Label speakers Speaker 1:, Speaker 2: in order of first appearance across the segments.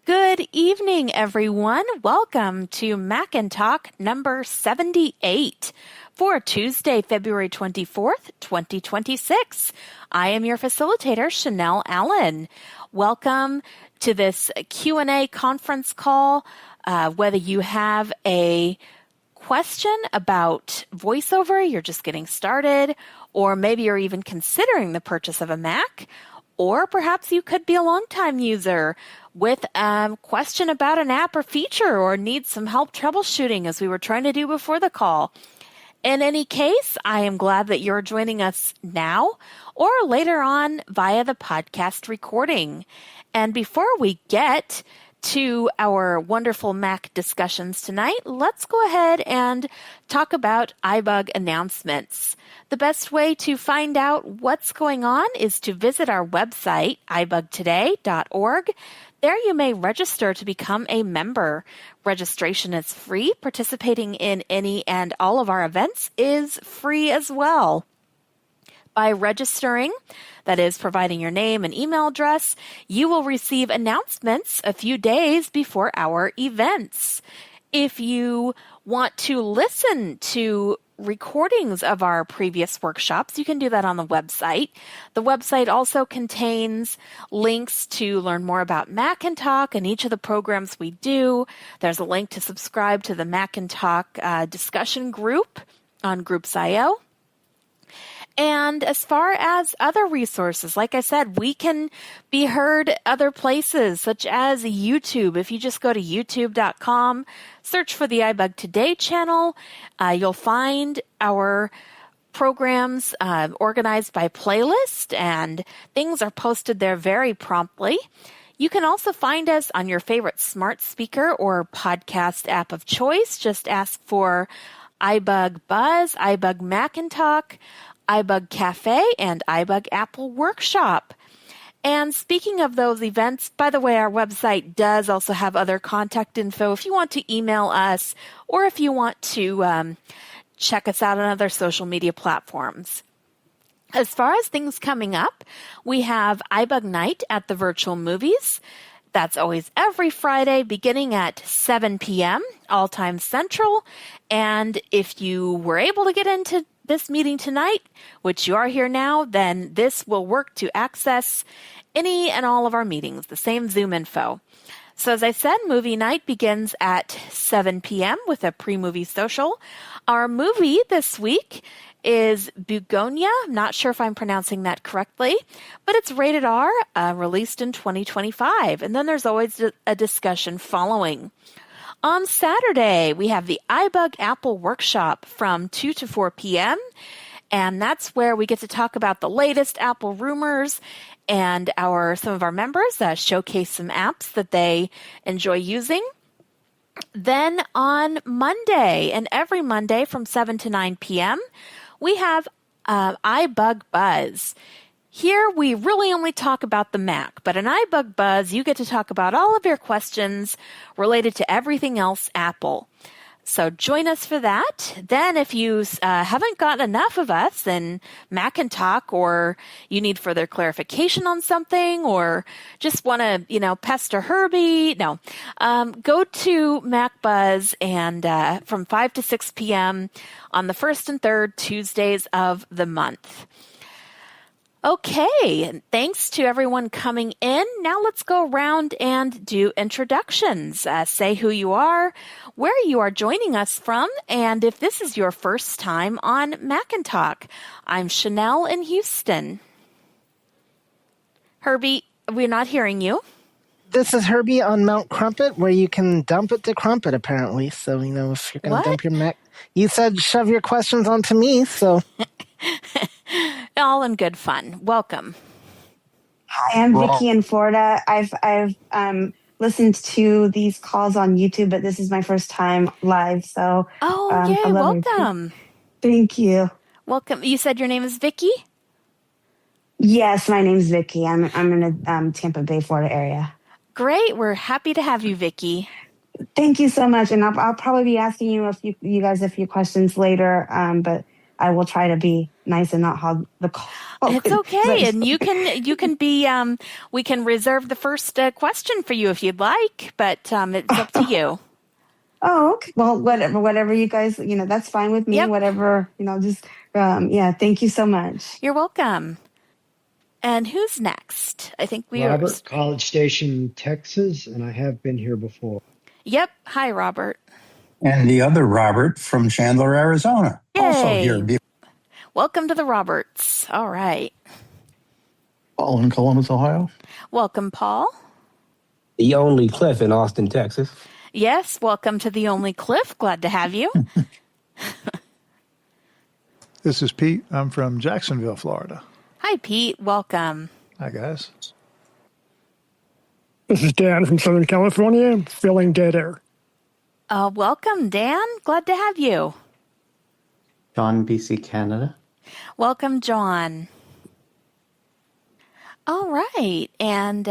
Speaker 1: Good evening, everyone. Welcome to Mac and Talk number 78 for Tuesday, February 24th, 2026. I am your facilitator, Chanelle Allen. Welcome to this Q&A conference call. Whether you have a question about VoiceOver, you're just getting started, or maybe you're even considering the purchase of a Mac, or perhaps you could be a longtime user with a question about an app or feature or need some help troubleshooting as we were trying to do before the call. In any case, I am glad that you're joining us now or later on via the podcast recording. And before we get to our wonderful Mac discussions tonight, let's go ahead and talk about iBug announcements. The best way to find out what's going on is to visit our website, ibugtoday.org. There you may register to become a member. Registration is free. Participating in any and all of our events is free as well. By registering, that is providing your name and email address, you will receive announcements a few days before our events. If you want to listen to recordings of our previous workshops, you can do that on the website. The website also contains links to learn more about Mac and Talk and each of the programs we do. There's a link to subscribe to the Mac and Talk discussion group on Groups.io. And as far as other resources, like I said, we can be heard other places, such as YouTube. If you just go to youtube.com, search for the iBug Today channel, you'll find our programs organized by playlist, and things are posted there very promptly. You can also find us on your favorite smart speaker or podcast app of choice. Just ask for iBug Buzz, iBug Mac and Talk, iBug Cafe, and iBug Apple Workshop. And speaking of those events, by the way, our website does also have other contact info if you want to email us or if you want to check us out on other social media platforms. As far as things coming up, we have iBug Night at the Virtual Movies. That's always every Friday beginning at 7 p.m. all time central. And if you were able to get into this meeting tonight, which you are here now, then this will work to access any and all of our meetings, the same Zoom info. So as I said, movie night begins at 7 p.m. with a pre-movie social. Our movie this week is Begonia. I'm not sure if I'm pronouncing that correctly, but it's rated R, released in 2025. And then there's always a discussion following. On Saturday, we have the iBug Apple Workshop from 2 to 4 p.m., and that's where we get to talk about the latest Apple rumors, and some of our members showcase some apps that they enjoy using. Then on Monday, and every Monday from 7 to 9 p.m., we have iBug Buzz. Here, we really only talk about the Mac, but in iBug Buzz, you get to talk about all of your questions related to everything else Apple. So join us for that. Then if you haven't gotten enough of us in Mac and Talk, or you need further clarification on something, or just want to, pester Herbie, go to Mac Buzz and from 5 to 6 p.m. on the first and third Tuesdays of the month. Okay, thanks to everyone coming in. Now let's go around and do introductions. Say who you are, where you are joining us from, and if this is your first time on Mac and Talk. I'm Chanelle in Houston. Herbie, we're not hearing you.
Speaker 2: This is Herbie on Mount Crumpet, where you can dump it to Crumpet, apparently. So, if you're going to dump your Mac, you said shove your questions onto me, so...
Speaker 1: All in good fun. Welcome.
Speaker 3: Hi, I'm Vicky in Florida. I've listened to these calls on YouTube, but this is my first time live. So,
Speaker 1: yay! Welcome.
Speaker 3: Thank you.
Speaker 1: Welcome. You said your name is Vicky?
Speaker 3: Yes, my name's Vicky. I'm in the Tampa Bay, Florida area.
Speaker 1: Great. We're happy to have you, Vicky.
Speaker 3: Thank you so much. And I'll probably be asking you guys a few questions later, but I will try to be nice and not hog the call.
Speaker 1: It's okay, and you can be. We can reserve the first question for you if you'd like, but it's up to you.
Speaker 3: Oh, okay. Well, whatever you guys, that's fine with me.
Speaker 1: Yep.
Speaker 3: Whatever, just, thank you so much.
Speaker 1: You're welcome. And who's next? I think
Speaker 4: Robert, College Station, Texas, and I have been here before.
Speaker 1: Yep. Hi, Robert.
Speaker 5: And the other Robert from Chandler, Arizona.
Speaker 1: Yay.
Speaker 5: Also here.
Speaker 1: Welcome to the Roberts. All right.
Speaker 6: Paul in Columbus, Ohio.
Speaker 1: Welcome, Paul.
Speaker 7: The only Cliff in Austin, Texas.
Speaker 1: Yes, welcome to the only Cliff. Glad to have you.
Speaker 8: This is Pete. I'm from Jacksonville, Florida.
Speaker 1: Hi, Pete. Welcome.
Speaker 8: Hi, guys.
Speaker 9: This is Dan from Southern California, filling dead air.
Speaker 1: Welcome, Dan. Glad to have you.
Speaker 10: John, BC, Canada.
Speaker 1: Welcome, John. All right. And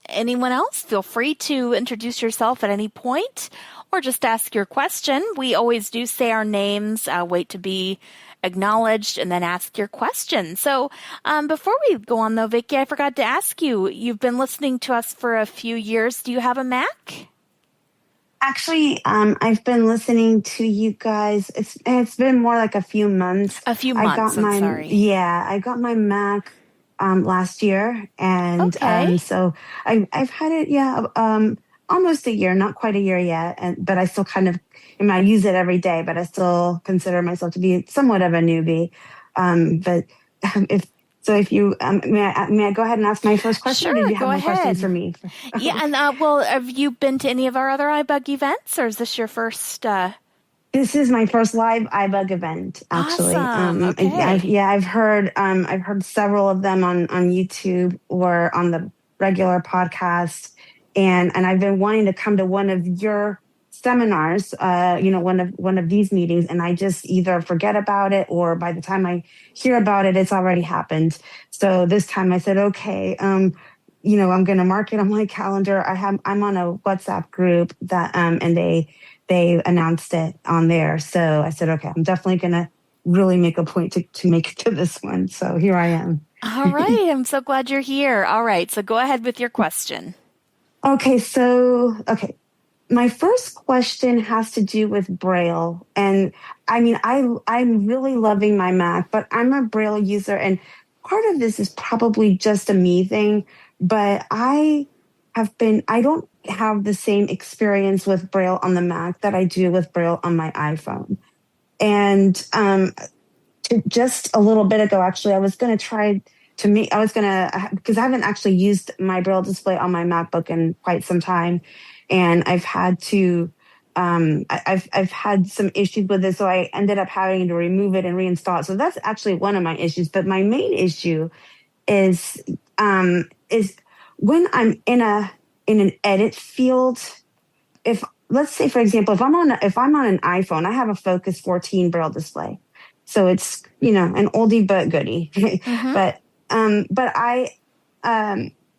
Speaker 1: anyone else, feel free to introduce yourself at any point or just ask your question. We always do say our names, wait to be acknowledged, and then ask your question. So before we go on, though, Vicki, I forgot to ask you, you've been listening to us for a few years. Do you have a Mac?
Speaker 3: Actually, I've been listening to you guys. It's been more like a few months.
Speaker 1: A few months, sorry.
Speaker 3: Yeah, I got my Mac last year, and so I've had it, almost a year, not quite a year yet, but I still I use it every day, but I still consider myself to be somewhat of a newbie. But if you may I go ahead and ask my first question?
Speaker 1: Sure,
Speaker 3: or did you have
Speaker 1: go
Speaker 3: more
Speaker 1: ahead.
Speaker 3: questions for me?
Speaker 1: Yeah, and have you been to any of our other iBug events, or is this your first?
Speaker 3: This is my first live iBug event, actually.
Speaker 1: Awesome. Okay.
Speaker 3: I've heard several of them on YouTube or on the regular podcast, and I've been wanting to come to one of your seminars, one of these meetings, and I just either forget about it, or by the time I hear about it, it's already happened. So this time I said, okay, I'm going to mark it on my calendar. I'm on a WhatsApp group that, and they announced it on there. So I said, okay, I'm definitely going to really make a point to make it to this one. So here I am.
Speaker 1: All right. I'm so glad you're here. All right. So go ahead with your question.
Speaker 3: Okay. My first question has to do with Braille. And I mean, I'm really loving my Mac, but I'm a Braille user. And part of this is probably just a me thing, but I don't have the same experience with Braille on the Mac that I do with Braille on my iPhone. And just a little bit ago, actually, I was going to try because I haven't actually used my Braille display on my MacBook in quite some time. And I've had to, I've had some issues with it. So I ended up having to remove it and reinstall it. So that's actually one of my issues. But my main issue is when I'm in an edit field. If let's say, for example, if I'm on an iPhone, I have a Focus 14 Braille display, so it's an oldie but goodie. Mm-hmm. But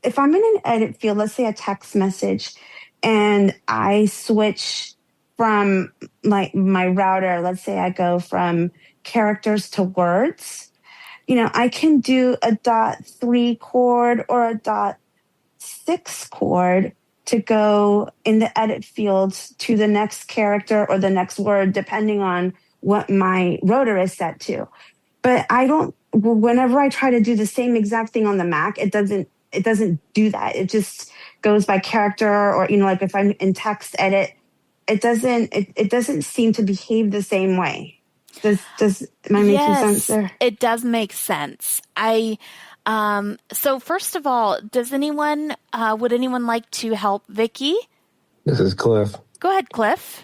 Speaker 3: if I'm in an edit field, let's say a text message, and I switch from like my router, let's say I go from characters to words, I can do a .3 chord or a .6 chord to go in the edit field to the next character or the next word, depending on what my rotor is set to. But whenever I try to do the same exact thing on the Mac, it doesn't do that. It just goes by character, or like if I'm in text edit, it doesn't seem to behave the same way. Am I making sense there?
Speaker 1: It does make sense. So first of all, would anyone like to help Vicki?
Speaker 7: This is Cliff.
Speaker 1: Go ahead, Cliff.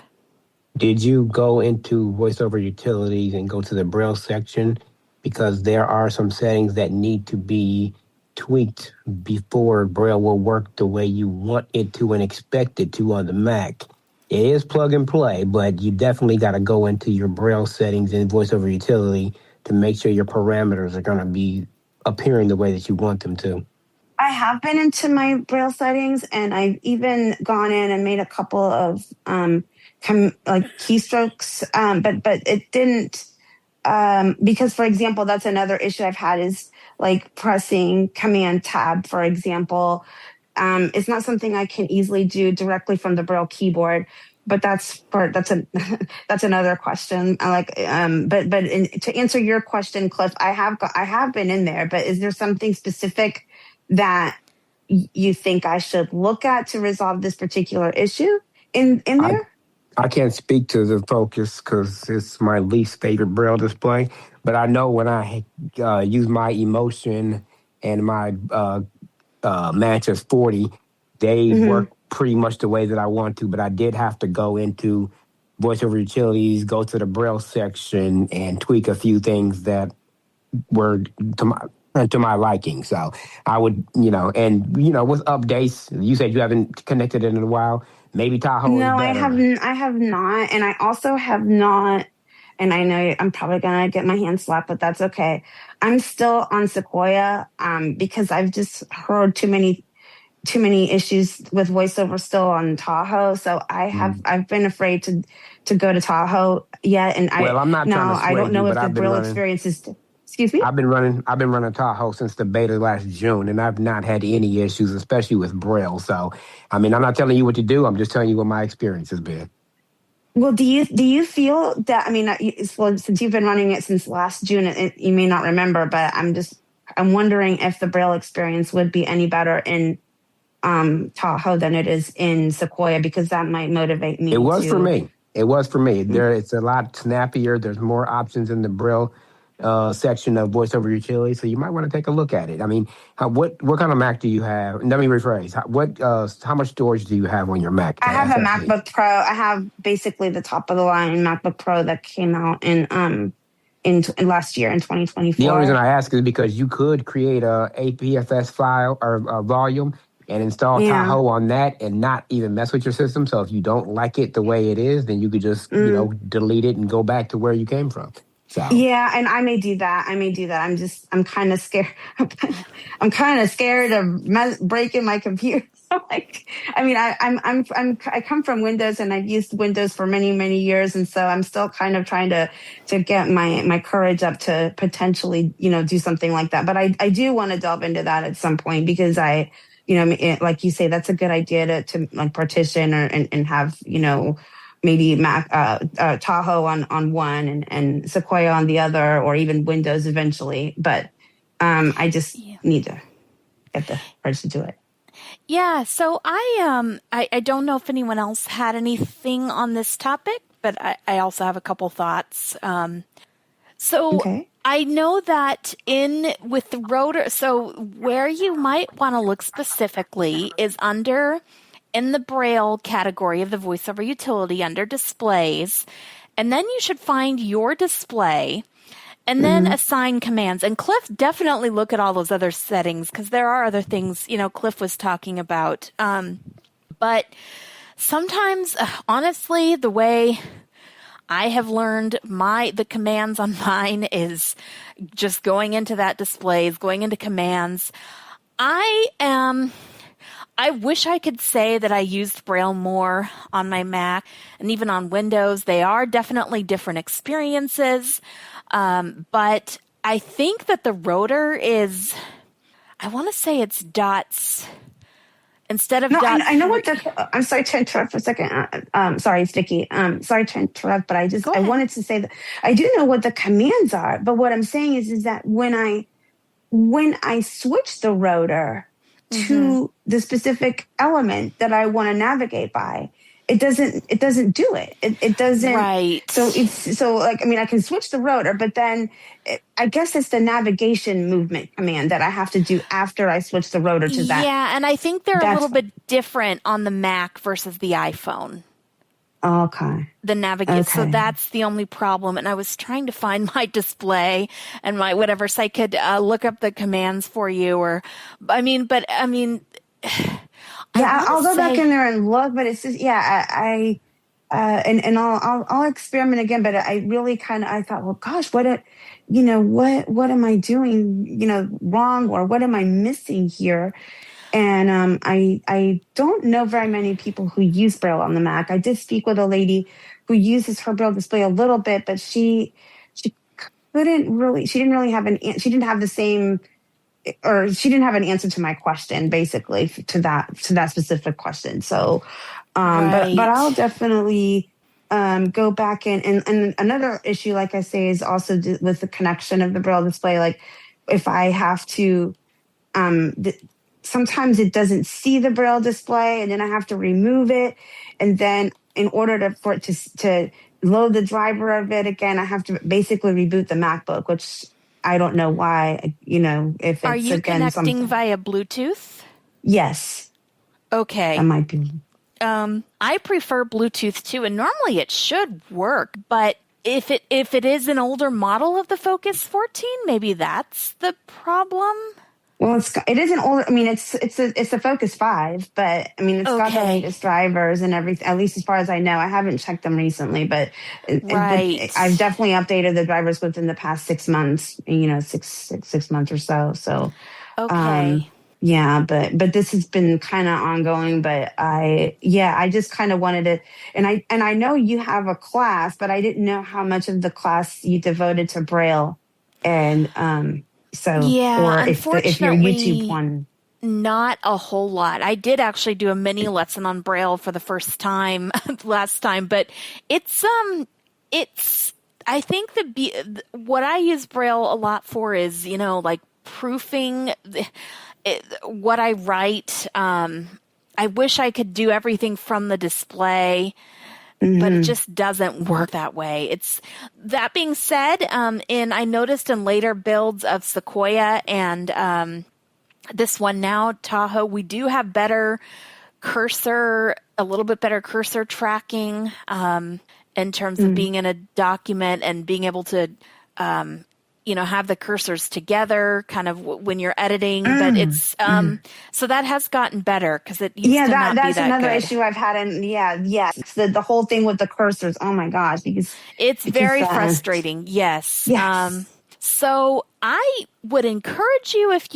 Speaker 7: Did you go into VoiceOver Utilities and go to the Braille section? Because there are some settings that need to be tweaked before Braille will work the way you want it to and expect it to on the Mac. It is plug and play, but you definitely got to go into your Braille settings in VoiceOver Utility to make sure your parameters are going to be appearing the way that you want them to.
Speaker 3: I have been into my Braille settings, and I've even gone in and made a couple of keystrokes, but it didn't. because, for example, that's another issue I've had is like pressing Command Tab, for example. It's not something I can easily do directly from the Braille keyboard, but that's another question. To answer your question, Cliff, I have been in there, but is there something specific that you think I should look at to resolve this particular issue in there?
Speaker 7: I can't speak to the Focus because it's my least favorite Braille display. But I know when I use my Emotion and my Mantis 40, they work pretty much the way that I want to. But I did have to go into VoiceOver Utilities, go to the Braille section, and tweak a few things that were to my liking. So I would, with updates, you said you haven't connected it in a while. Maybe Tahoe is better.
Speaker 3: No, I have not. And I also have not, and I know I'm probably going to get my hand slapped, but that's okay. I'm still on Sequoia because I've just heard too many issues with VoiceOver still on Tahoe. So I've been afraid to go to Tahoe yet. And
Speaker 7: I'm not trying to sway
Speaker 3: I don't know
Speaker 7: you,
Speaker 3: if the Braille experience is. Excuse me?
Speaker 7: I've been running Tahoe since the beta last June, and I've not had any issues, especially with Braille. So, I'm not telling you what to do. I'm just telling you what my experience has been.
Speaker 3: Well, do you feel that? Since you've been running it since last June, you may not remember, but I'm wondering if the Braille experience would be any better in Tahoe than it is in Sequoia, because that might motivate me.
Speaker 7: It was for me. It's a lot snappier. There's more options in the Braille section of VoiceOver Utility, so you might want to take a look at it. What kind of Mac do you have? Let me rephrase. How much storage do you have on your Mac?
Speaker 3: I have a MacBook Pro. I have basically the top of the line MacBook Pro that came out in last year in 2024.
Speaker 7: The only reason I ask is because you could create a APFS file or a volume and install Tahoe on that and not even mess with your system. So if you don't like it the way it is, then you could just delete it and go back to where you came from. So.
Speaker 3: Yeah, and I may do that. I'm kind of scared. I'm kind of scared of breaking my computer. I come from Windows, and I've used Windows for many, many years, and so I'm still kind of trying to get my courage up to potentially, do something like that. But I do want to delve into that at some point, because like you say, that's a good idea to like partition and have, maybe Mac Tahoe on one and Sequoia on the other, or even Windows eventually. But I just need to get the courage to do it.
Speaker 1: Yeah, so I don't know if anyone else had anything on this topic, but I also have a couple thoughts. Okay. I know that with the Rotor, so where you might want to look specifically is in the Braille category of the VoiceOver utility under displays, and then you should find your display and then assign commands. And Cliff, definitely look at all those other settings, because there are other things, Cliff was talking about. But sometimes, honestly, the way I have learned the commands on mine is just going into that displays, going into commands. I wish I could say that I used Braille more on my Mac and even on Windows. They are definitely different experiences. But I think that the Rotor is, I want to say it's dots instead of dots.
Speaker 3: I know what I'm sorry to interrupt for a second. Sorry, it's Vicky. Sorry to interrupt, but I wanted to say that I do know what the commands are. But what I'm saying is that when I switch the Rotor to the specific element that I want to navigate by, it doesn't do it. It doesn't.
Speaker 1: Right.
Speaker 3: So I can switch the Rotor, but then I guess it's the navigation movement command that I have to do after I switch the Rotor to that.
Speaker 1: Yeah, and I think they're a little bit different on the Mac versus the iPhone.
Speaker 3: Okay.
Speaker 1: The navigation. Okay. So that's the only problem. And I was trying to find my display and my whatever, so I could look up the commands for you. I'll
Speaker 3: go back in there and look. But it's just, I'll experiment again. But I really I thought, well, gosh, what am I doing, wrong, or what am I missing here? And I don't know very many people who use Braille on the Mac. I did speak with a lady who uses her Braille display a little bit, but she she didn't really have she didn't have the same, or she didn't have an answer to my question, basically, to that specific question. So, but I'll definitely go back and another issue, like I say, is also with the connection of the Braille display. Like if I have to, sometimes it doesn't see the Braille display, and then I have to remove it, and then in order for it to load the driver of it again, I have to basically reboot the MacBook, which I don't know why. If it's,
Speaker 1: are you
Speaker 3: again,
Speaker 1: connecting via Bluetooth?
Speaker 3: Yes.
Speaker 1: Okay.
Speaker 3: That might be.
Speaker 1: I prefer Bluetooth too, and normally it should work, but if it is an older model of the Focus 14, maybe that's the problem.
Speaker 3: Well, it is an older. I mean, it's a Focus 5, but I mean, it's got the latest drivers and everything. At least as far as I know, I haven't checked them recently, but I've definitely updated the drivers within the past 6 months. Six months or so. So,
Speaker 1: okay.
Speaker 3: Yeah, but this has been kind of ongoing. But I just kind of wanted to, and I know you have a class, but I didn't know how much of the class you devoted to Braille, and so or if your YouTube one.
Speaker 1: Not a whole lot. I did actually do a mini lesson on Braille for the first time last time, but it's I think what I use Braille a lot for is like proofing what I write. I wish I could do everything from the display, but it just doesn't work that way. That being said, and I noticed in later builds of Sequoia and this one now, Tahoe, we do have a little bit better cursor tracking in terms of being in a document and being able to have the cursors together kind of when you're editing, but it's, so that has gotten better because it used to not be that
Speaker 3: that's another
Speaker 1: good.
Speaker 3: issue I've had. The whole thing with the cursors. Oh my gosh, because
Speaker 1: it's very frustrating. Yes. So I would encourage you if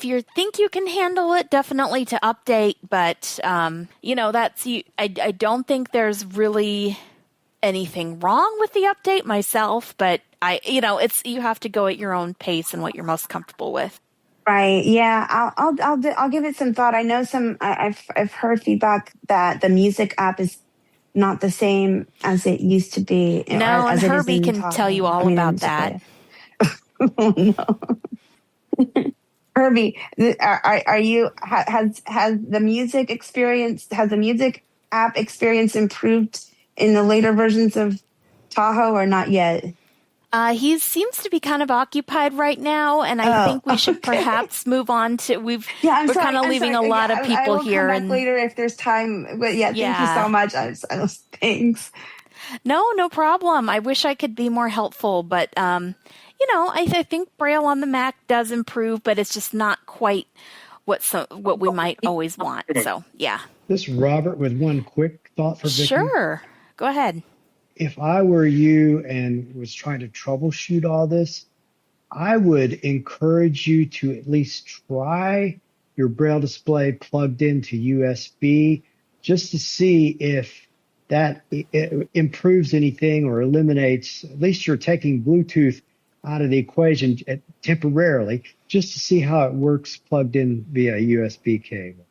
Speaker 1: you think you can handle it, definitely to update, but, I don't think there's really anything wrong with the update myself, but you have to go at your own pace and what you're most comfortable with.
Speaker 3: Right. Yeah. I'll give it some thought. I know I've heard feedback that the music app is not the same as it used to be.
Speaker 1: No, and Herbie can tell you all about that.
Speaker 3: Oh, no. Herbie, are you has the music app experience improved in the later versions of Tahoe or not yet?
Speaker 1: He seems to be kind of occupied right now, and I think we should perhaps move on to. We're kind of leaving a lot of people
Speaker 3: I will
Speaker 1: here.
Speaker 3: Come back later if there's time. But thank you so much. Thanks.
Speaker 1: No problem. I wish I could be more helpful, but I think Braille on the Mac does improve, but it's just not quite what we might always want. So yeah.
Speaker 4: This is Robert with one quick thought for Vicki.
Speaker 1: Sure, go ahead.
Speaker 4: If I were you and was trying to troubleshoot all this, I would encourage you to at least try your Braille display plugged into USB just to see if that improves anything or eliminates. At least you're taking Bluetooth out of the equation temporarily, just to see how it works plugged in via USB cable.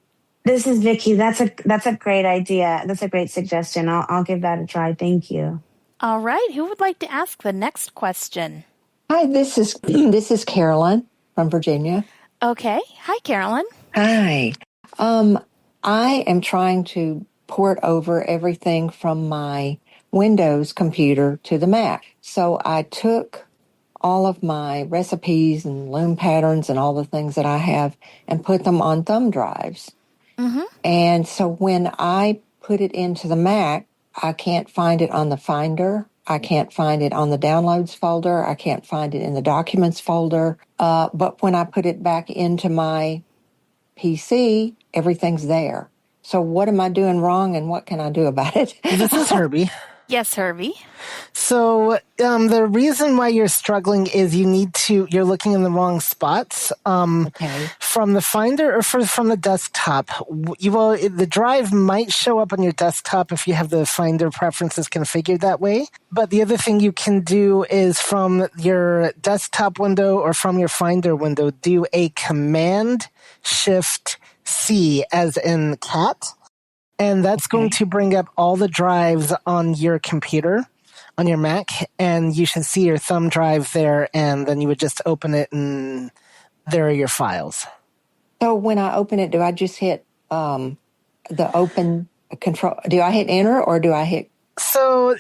Speaker 3: This is Vicki. That's a great idea. That's a great suggestion. I'll give that a try. Thank you.
Speaker 1: All right. Who would like to ask the next question?
Speaker 11: Hi, this is Carolyn from Virginia.
Speaker 1: Okay. Hi, Carolyn.
Speaker 11: Hi. I am trying to port over everything from my Windows computer to the Mac. So I took all of my recipes and loom patterns and all the things that I have and put them on thumb drives. Mm-hmm. And so when I put it into the Mac, I can't find it on the Finder. I can't find it on the Downloads folder. I can't find it in the Documents folder. But when I put it back into my PC, everything's there. So what am I doing wrong and what can I do about it?
Speaker 2: This is Herbie.
Speaker 1: Yes, Herbie.
Speaker 2: So the reason why you're struggling is you're looking in the wrong spots.
Speaker 11: Okay.
Speaker 2: From the Finder or from the desktop, the drive might show up on your desktop if you have the Finder preferences configured that way. But the other thing you can do is from your desktop window or from your Finder window, do a Command-Shift-C as in cat. And that's going to bring up all the drives on your computer, on your Mac, and you should see your thumb drive there, and then you would just open it, and there are your files.
Speaker 11: So when I open it, do I just hit the open control? Do I hit enter or do I hit?
Speaker 2: So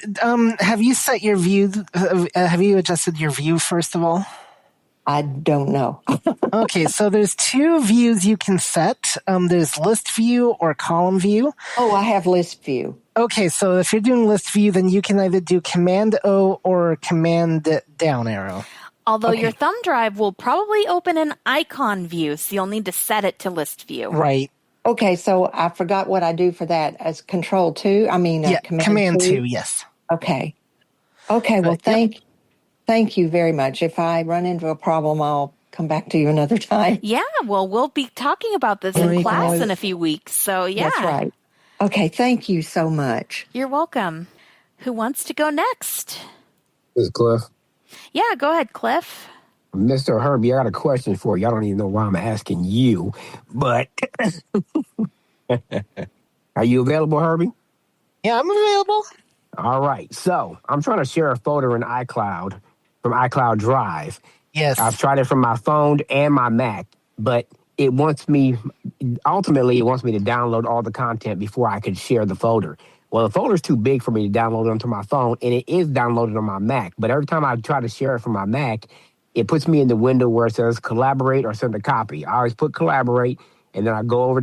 Speaker 2: have you set your view? Have you adjusted your view, first of all?
Speaker 11: I don't know.
Speaker 2: Okay, so there's two views you can set. There's list view or column view.
Speaker 11: Oh, I have list view.
Speaker 2: Okay, so if you're doing list view, then you can either do Command O or Command down arrow.
Speaker 1: Although your thumb drive will probably open an icon view, so you'll need to set it to list view.
Speaker 2: Right.
Speaker 11: Okay, so I forgot what I do for that as Control 2. I mean,
Speaker 2: Command 2, yes.
Speaker 11: Okay. Okay, well, thank you very much. If I run into a problem, I'll come back to you another time.
Speaker 1: Yeah, well, we'll be talking about this in class in a few weeks. So, yeah.
Speaker 11: That's right. Okay, thank you so much.
Speaker 1: You're welcome. Who wants to go next?
Speaker 7: This is Cliff.
Speaker 1: Yeah, go ahead, Cliff.
Speaker 7: Mr. Herbie, I got a question for you. I don't even know why I'm asking you, but are you available, Herbie?
Speaker 2: Yeah, I'm available.
Speaker 7: All right. So I'm trying to share a folder in iCloud from iCloud Drive.
Speaker 2: Yes.
Speaker 7: I've tried it from my phone and my Mac, but it wants me to download all the content before I could share the folder. Well, the folder's too big for me to download onto my phone, and it is downloaded on my Mac. But every time I try to share it from my Mac, it puts me in the window where it says collaborate or send a copy. I always put collaborate, and then I go over,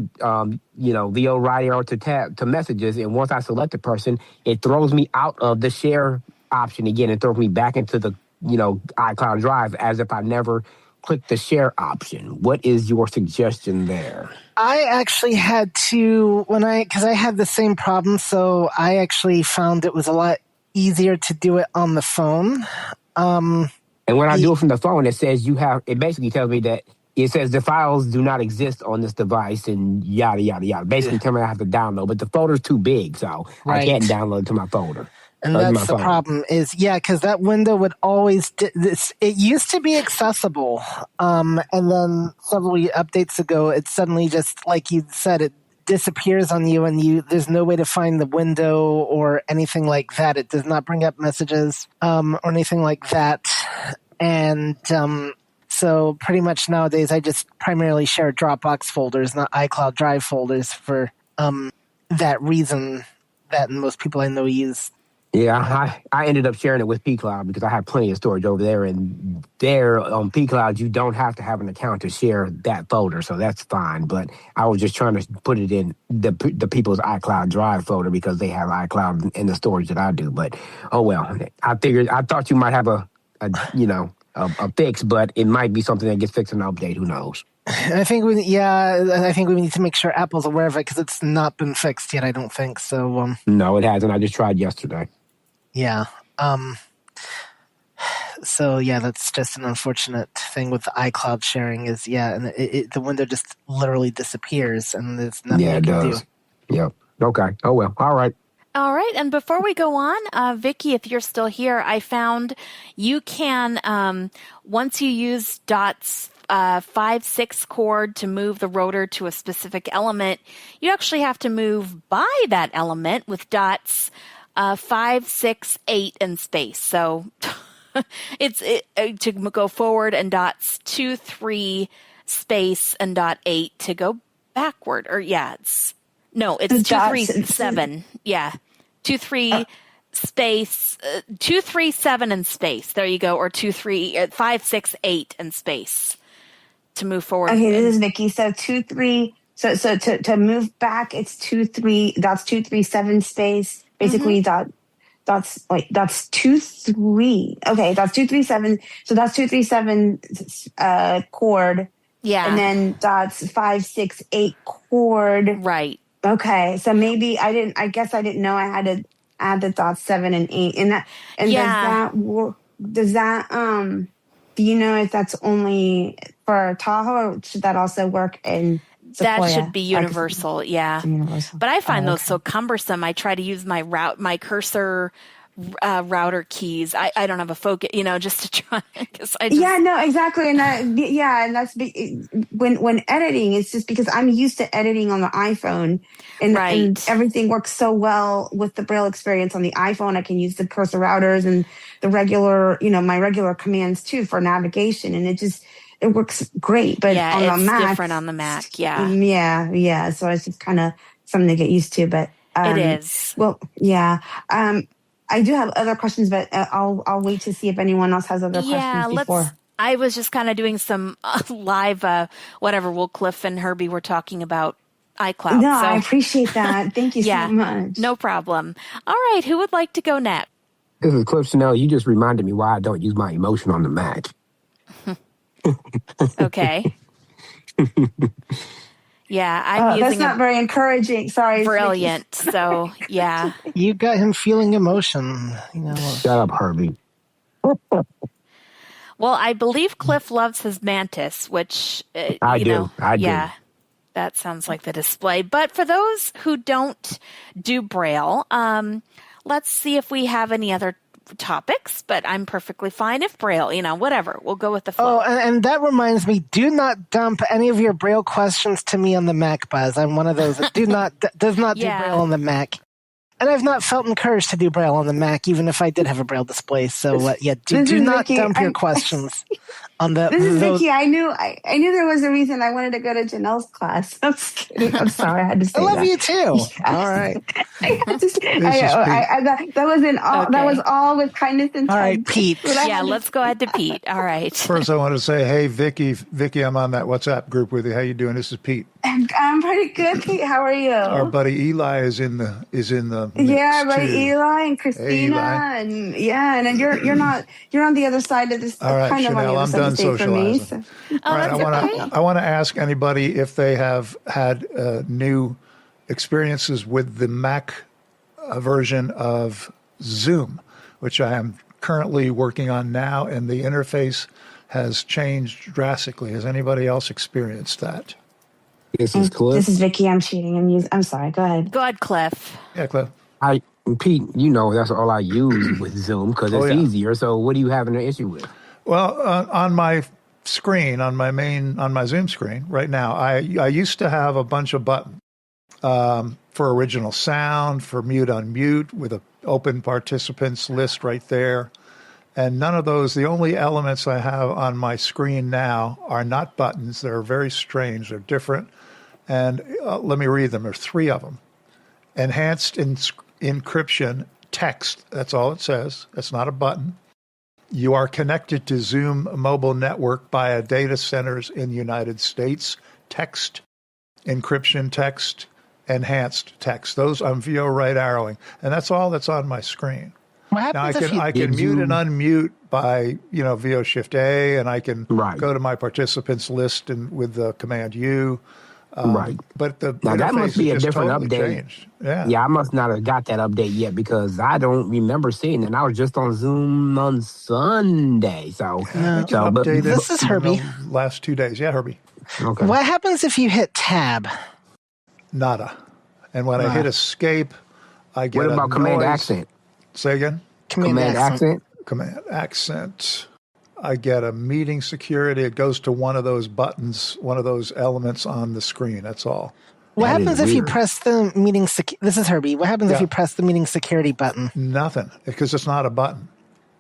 Speaker 7: VO right arrow to messages. And once I select the person, it throws me out of the share option again and throws me back into the, iCloud Drive as if I never clicked the share option. What is your suggestion there?
Speaker 2: I actually had to, because I had the same problem, so I actually found it was a lot easier to do it on the phone.
Speaker 7: And when I do it from the phone, it says it basically tells me that it says the files do not exist on this device and yada, yada, yada. Basically telling me I have to download, but the folder's too big, so I can't download it to my folder.
Speaker 2: And that's the problem is, because that window would always, it used to be accessible. And then several updates ago, it suddenly just, like you said, it disappears on you and there's no way to find the window or anything like that. It does not bring up messages or anything like that. And so pretty much nowadays I just primarily share Dropbox folders, not iCloud Drive folders for that reason that most people I know use.
Speaker 7: Yeah, I ended up sharing it with pCloud because I have plenty of storage over there. And there on pCloud, you don't have to have an account to share that folder, so that's fine. But I was just trying to put it in the people's iCloud Drive folder because they have iCloud in the storage that I do. But, oh well, I thought you might have a fix, but it might be something that gets fixed in an update. Who knows?
Speaker 2: I think we need to make sure Apple's aware of it because it's not been fixed yet. I don't think so.
Speaker 7: No, it hasn't. I just tried yesterday.
Speaker 2: Yeah. So yeah, that's just an unfortunate thing with the iCloud sharing is and the window just literally disappears and there's nothing you can do.
Speaker 7: Yep. Okay. Oh well. All right.
Speaker 1: All right, and before we go on, Vicki, if you're still here, I found you can, once you use dots 5-6 chord to move the rotor to a specific element, you actually have to move by that element with dots 5, 6, 8 and space. So it's to go forward and dots 2, 3 space and dot 8 to go backward. Or it's 2, 3, 7. Yeah. 2, 3 space, 2, 3, 7 and space. There you go. Or 2, 3, 5, 6, 8 and space to move forward.
Speaker 3: Okay, this is Vicki. So 2, 3. So to move back, it's 2, 3. That's 2, 3, 7 space. Basically, that's 2, 3. Okay, that's 2, 3, 7. So that's 2, 3, 7 chord.
Speaker 1: Yeah,
Speaker 3: and then dots 5, 6, 8 chord.
Speaker 1: Right.
Speaker 3: Okay, so maybe I guess I didn't know I had to add the dots 7 and 8, and
Speaker 1: Yeah.
Speaker 3: does that do you know if that's only for Tahoe, or should that also work in
Speaker 1: That should
Speaker 3: Sequoia?
Speaker 1: be universal, yeah.
Speaker 3: It's universal.
Speaker 1: But I find
Speaker 3: Oh,
Speaker 1: those
Speaker 3: okay.
Speaker 1: so cumbersome. I try to use my cursor router keys. I don't have a focus, just to try. Cause I just,
Speaker 3: Yeah, no, exactly, and that's when editing. It's just because I'm used to editing on the iPhone, and
Speaker 1: right.
Speaker 3: everything works so well with the Braille experience on the iPhone. I can use the cursor routers and the regular, my regular commands too for navigation, and it works great. But
Speaker 1: Yeah,
Speaker 3: on the
Speaker 1: it's
Speaker 3: Mac,
Speaker 1: different on the Mac. Yeah,
Speaker 3: yeah. So it's just kind of something to get used to. But
Speaker 1: it is.
Speaker 3: well, yeah. I do have other questions, but I'll wait to see if anyone else has other questions before.
Speaker 1: I was just kind of doing some live, whatever. Will Cliff and Herbie were talking about iCloud.
Speaker 3: No,
Speaker 1: so.
Speaker 3: I appreciate that. Thank you
Speaker 1: Yeah,
Speaker 3: so much.
Speaker 1: no problem. All right, who would like to go next?
Speaker 7: This is Cliff Chanelle. You just reminded me why I don't use my emotion on the Mac.
Speaker 1: Okay. Yeah, I'm using
Speaker 3: that's not very encouraging. Sorry.
Speaker 1: Brilliant. So, yeah.
Speaker 2: You got him feeling emotion.
Speaker 7: Shut up, Herbie.
Speaker 1: Well, I believe Cliff loves his Mantis, which,
Speaker 7: I do.
Speaker 1: Yeah, that sounds like the display. But for those who don't do Braille, let's see if we have any other topics, but I'm perfectly fine if Braille, whatever. We'll go with the flow.
Speaker 2: Oh, and that reminds me, do not dump any of your Braille questions to me on the Mac, Buzz. I'm one of those that does not do Braille on the Mac. And I've not felt encouraged to do Braille on the Mac, even if I did have a Braille display. So, do not dump your questions on the.
Speaker 3: This is Vicky. I knew there was a reason I wanted to go to Janelle's class. I'm just kidding. I'm sorry. I had to say that.
Speaker 2: I love you too. Yeah. All right.
Speaker 3: That was all with kindness and
Speaker 2: all right, Pete.
Speaker 1: Yeah, let's go ahead to Pete. All right.
Speaker 8: First, I want to say, hey, Vicky, I'm on that WhatsApp group with you. How you doing? This is Pete.
Speaker 3: I'm pretty good, Pete. How are you?
Speaker 8: Our buddy Eli is in the
Speaker 3: yeah, right.
Speaker 8: too.
Speaker 3: Eli and Christina,
Speaker 8: hey, Eli.
Speaker 3: and you're on the other side of this.
Speaker 8: All right,
Speaker 3: kind
Speaker 8: Chanelle,
Speaker 3: of on the other side of the state for me.
Speaker 8: socializing.
Speaker 3: So.
Speaker 8: All right, I want to ask anybody if they have had new experiences with the Mac version of Zoom, which I am currently working on now, and the interface has changed drastically. Has anybody else experienced that?
Speaker 7: This is Cliff.
Speaker 3: This is Vicky. I'm cheating. I'm sorry. Go ahead.
Speaker 1: Go ahead, Cliff.
Speaker 8: Yeah, Cliff.
Speaker 7: Pete, that's all I use with Zoom because it's easier. So what are you having an issue with?
Speaker 8: Well, on my screen, on my Zoom screen right now, I used to have a bunch of buttons for original sound, for mute, unmute, with an open participants list right there. And none of those, the only elements I have on my screen now are not buttons. They're very strange. They're different. And let me read them. There's 3 of them. Enhanced encryption text. That's all it says. That's not a button. You are connected to Zoom mobile network via data centers in the United States. Text, encryption text, enhanced text. Those I'm VO right arrowing. And that's all that's on my screen. Now I can mute and unmute by VO Shift A, and I can go to my participants list and with the Command U.
Speaker 7: Right.
Speaker 8: But
Speaker 7: now that must be a different
Speaker 8: totally
Speaker 7: update.
Speaker 8: Changed. Yeah.
Speaker 7: I must not have got that update yet because I don't remember seeing it. I was just on Zoom on Sunday. So,
Speaker 2: this is Herbie.
Speaker 8: Last 2 days. Yeah, Herbie.
Speaker 7: Okay.
Speaker 2: What happens if you hit Tab?
Speaker 8: Nada. And when I hit Escape, I get
Speaker 7: What about Command
Speaker 8: noise.
Speaker 7: Accent?
Speaker 8: Say again?
Speaker 7: Command Accent?
Speaker 8: Command Accent. I get a meeting security. It goes to one of those buttons, one of those elements on the screen. That's all.
Speaker 2: What happens if you press the meeting? This is Herbie. What happens if you press the meeting security button?
Speaker 8: Nothing, because it's not a button.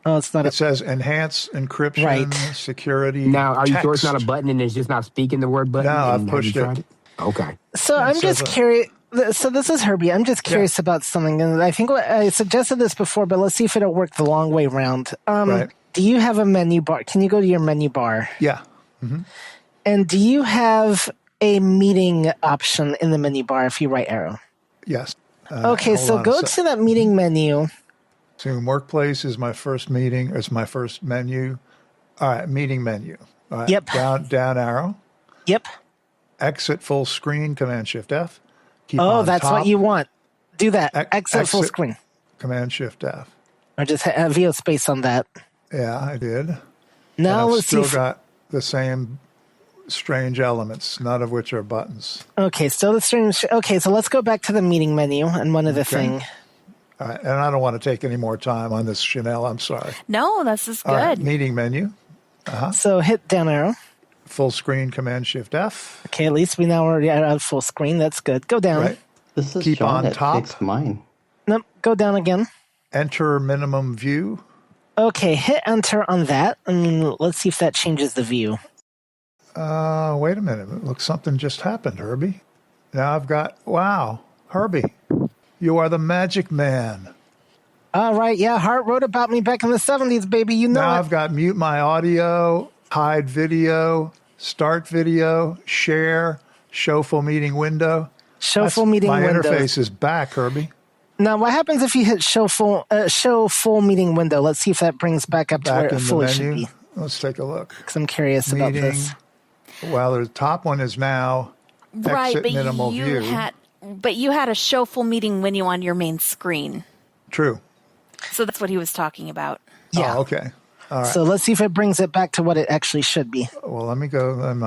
Speaker 2: Oh, it's not.
Speaker 8: It says enhance encryption, security.
Speaker 7: Now, are you
Speaker 8: text.
Speaker 7: sure it's not a button and it's just not speaking the word button?
Speaker 8: No, I've pushed it.
Speaker 7: Okay.
Speaker 2: So I'm just curious. So this is Herbie. I'm just curious about something, and I think I suggested this before, but let's see if it'll work the long way around.
Speaker 8: Right.
Speaker 2: Do you have a menu bar? Can you go to your menu bar?
Speaker 8: Yeah. Mm-hmm.
Speaker 2: And do you have a meeting option in the menu bar if you right arrow?
Speaker 8: Yes.
Speaker 2: Okay, so go to that meeting menu.
Speaker 8: Zoom Workplace is my first meeting. It's my first menu. All right, meeting menu. All right,
Speaker 2: yep.
Speaker 8: Down arrow.
Speaker 2: Yep.
Speaker 8: Exit full screen, Command Shift F.
Speaker 2: That's top. What you want. Do that. Exit full screen.
Speaker 8: Command-Shift-F.
Speaker 2: Or just VO space on that.
Speaker 8: Yeah, I did.
Speaker 2: Now
Speaker 8: and I've
Speaker 2: let's
Speaker 8: still
Speaker 2: see.
Speaker 8: got the same strange elements, none of which are buttons.
Speaker 2: Okay, still the strange. Okay, so let's go back to the meeting menu and one other thing.
Speaker 8: All right, and I don't want to take any more time on this, Chanelle. I'm sorry.
Speaker 1: No, this is good.
Speaker 8: All right, meeting menu.
Speaker 2: So hit down arrow.
Speaker 8: Full screen, Command-Shift-F.
Speaker 2: Okay, at least we now already are full screen. That's good. Go down.
Speaker 8: Right.
Speaker 10: This is
Speaker 8: Keep
Speaker 10: John
Speaker 8: on
Speaker 10: that
Speaker 8: top.
Speaker 10: fixed mine.
Speaker 2: Nope, go down again.
Speaker 8: Enter minimum view.
Speaker 2: Okay, hit enter on that, and let's see if that changes the view.
Speaker 8: Wait a minute. It looks something just happened, Herbie. Now I've got, wow, Herbie, you are the magic man.
Speaker 2: All right, yeah, Hart wrote about me back in the 70s, baby. You know
Speaker 8: Now
Speaker 2: it.
Speaker 8: I've got mute my audio, hide video, start video, share, show full meeting window.
Speaker 2: Show full meeting
Speaker 8: my
Speaker 2: window.
Speaker 8: My interface is back, Herbie.
Speaker 2: Now, what happens if you hit show full meeting window? Let's see if that brings back up to where it fully should be.
Speaker 8: Let's take a look.
Speaker 2: Because I'm curious about this.
Speaker 8: Well, the top one is now
Speaker 1: Right,
Speaker 8: exit minimal view.
Speaker 1: But you had a show full meeting menu on your main screen.
Speaker 8: True.
Speaker 1: So that's what he was talking about.
Speaker 2: Yeah.
Speaker 8: Oh, okay. All right.
Speaker 2: So let's see if it brings it back to what it actually should be.
Speaker 8: Well, let me go. I'm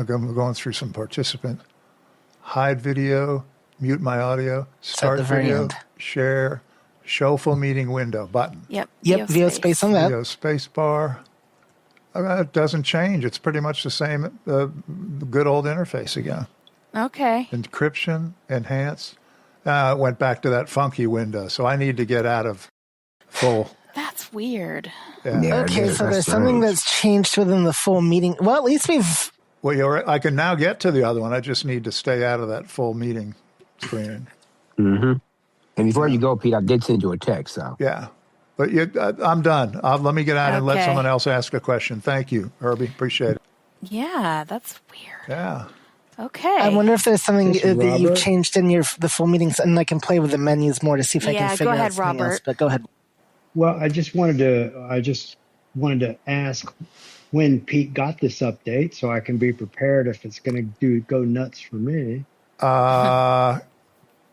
Speaker 8: going through some participant. Hide video, mute my audio, start video, share, show full meeting window button.
Speaker 1: Yep.
Speaker 2: VO space on that.
Speaker 8: Video space bar. It doesn't change. It's pretty much the same, good old interface again.
Speaker 1: Okay.
Speaker 8: Encryption, enhance. It went back to that funky window. So I need to get out of full.
Speaker 1: That's weird.
Speaker 8: Yeah.
Speaker 2: Okay, so there's something that's changed within the full meeting. Well, at least we've...
Speaker 8: Well, I can now get to the other one. I just need to stay out of that full meeting screen.
Speaker 7: Mm-hmm. And before you go, Pete, I did send you a text. So
Speaker 8: yeah, but I'm done. Let me get out and let
Speaker 1: Okay.
Speaker 8: someone else ask a question. Thank you, Herbie. Appreciate it.
Speaker 1: Yeah, that's weird.
Speaker 8: Yeah.
Speaker 1: Okay.
Speaker 2: I wonder if there's something
Speaker 4: This
Speaker 2: that
Speaker 4: Robert?
Speaker 2: you've changed in the full meetings, and I can play with the menus more to see if I can
Speaker 1: Yeah,
Speaker 2: figure
Speaker 1: go
Speaker 2: out
Speaker 1: ahead,
Speaker 2: something
Speaker 1: Robert.
Speaker 2: else. But go ahead.
Speaker 4: Well, I just wanted to ask when Pete got this update so I can be prepared if it's going to go nuts for me.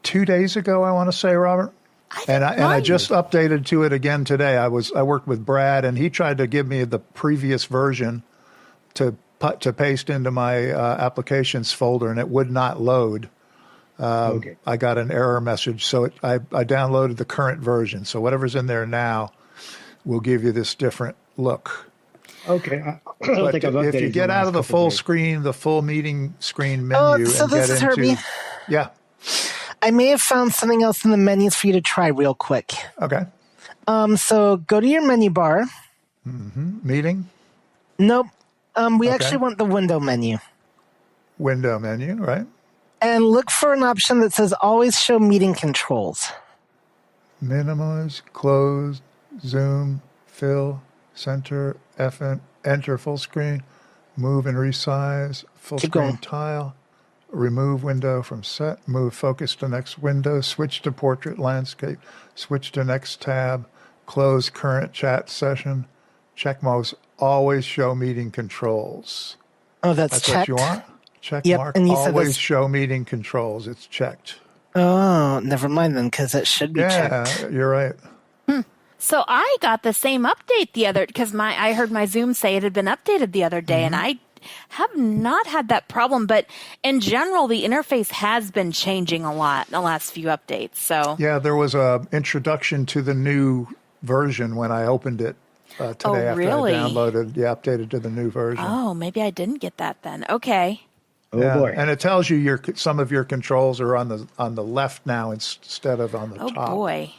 Speaker 8: 2 days ago, I want to say, Robert. I just updated to it again today. I worked with Brad, and he tried to give me the previous version to paste into my applications folder, and it would not load.
Speaker 4: Okay.
Speaker 8: I got an error message, so I downloaded the current version. So whatever's in there now will give you this different look.
Speaker 4: Okay. I don't think I've updated
Speaker 8: if you get out of the full screen, the full meeting screen menu,
Speaker 2: so
Speaker 8: and
Speaker 2: this
Speaker 8: get
Speaker 2: is
Speaker 8: into
Speaker 2: Herbie.
Speaker 8: Yeah.
Speaker 2: I may have found something else in the menus for you to try real quick.
Speaker 8: Okay.
Speaker 2: So go to your menu bar.
Speaker 8: Meeting.
Speaker 2: Nope. We actually want the window menu.
Speaker 8: Window menu, right?
Speaker 2: And look for an option that says always show meeting controls.
Speaker 8: Minimize, close, zoom, fill, center, enter full screen, move and resize, full
Speaker 2: Keep
Speaker 8: screen
Speaker 2: going.
Speaker 8: tile, remove window from set, move focus to next window, switch to portrait landscape, switch to next tab, close current chat session, check most always show meeting controls.
Speaker 2: Oh, that's checked.
Speaker 8: What you want? Check
Speaker 2: Yep,
Speaker 8: mark,
Speaker 2: and you said
Speaker 8: always
Speaker 2: that's-
Speaker 8: show meeting controls. It's checked.
Speaker 2: Oh, never mind then, because it should be
Speaker 8: Yeah,
Speaker 2: checked.
Speaker 8: you're right.
Speaker 1: So I got the same update because I heard my Zoom say it had been updated the other day, and I have not had that problem. But in general, the interface has been changing a lot in the last few updates. So
Speaker 8: Yeah, there was a introduction to the new version when I opened it today after
Speaker 1: really?
Speaker 8: I updated to the new version.
Speaker 1: oh, maybe I didn't get that then. Okay.
Speaker 4: Oh,
Speaker 8: Yeah,
Speaker 4: boy.
Speaker 8: and it tells you some of your controls are on the left now instead of on the
Speaker 1: Oh
Speaker 8: top.
Speaker 1: boy.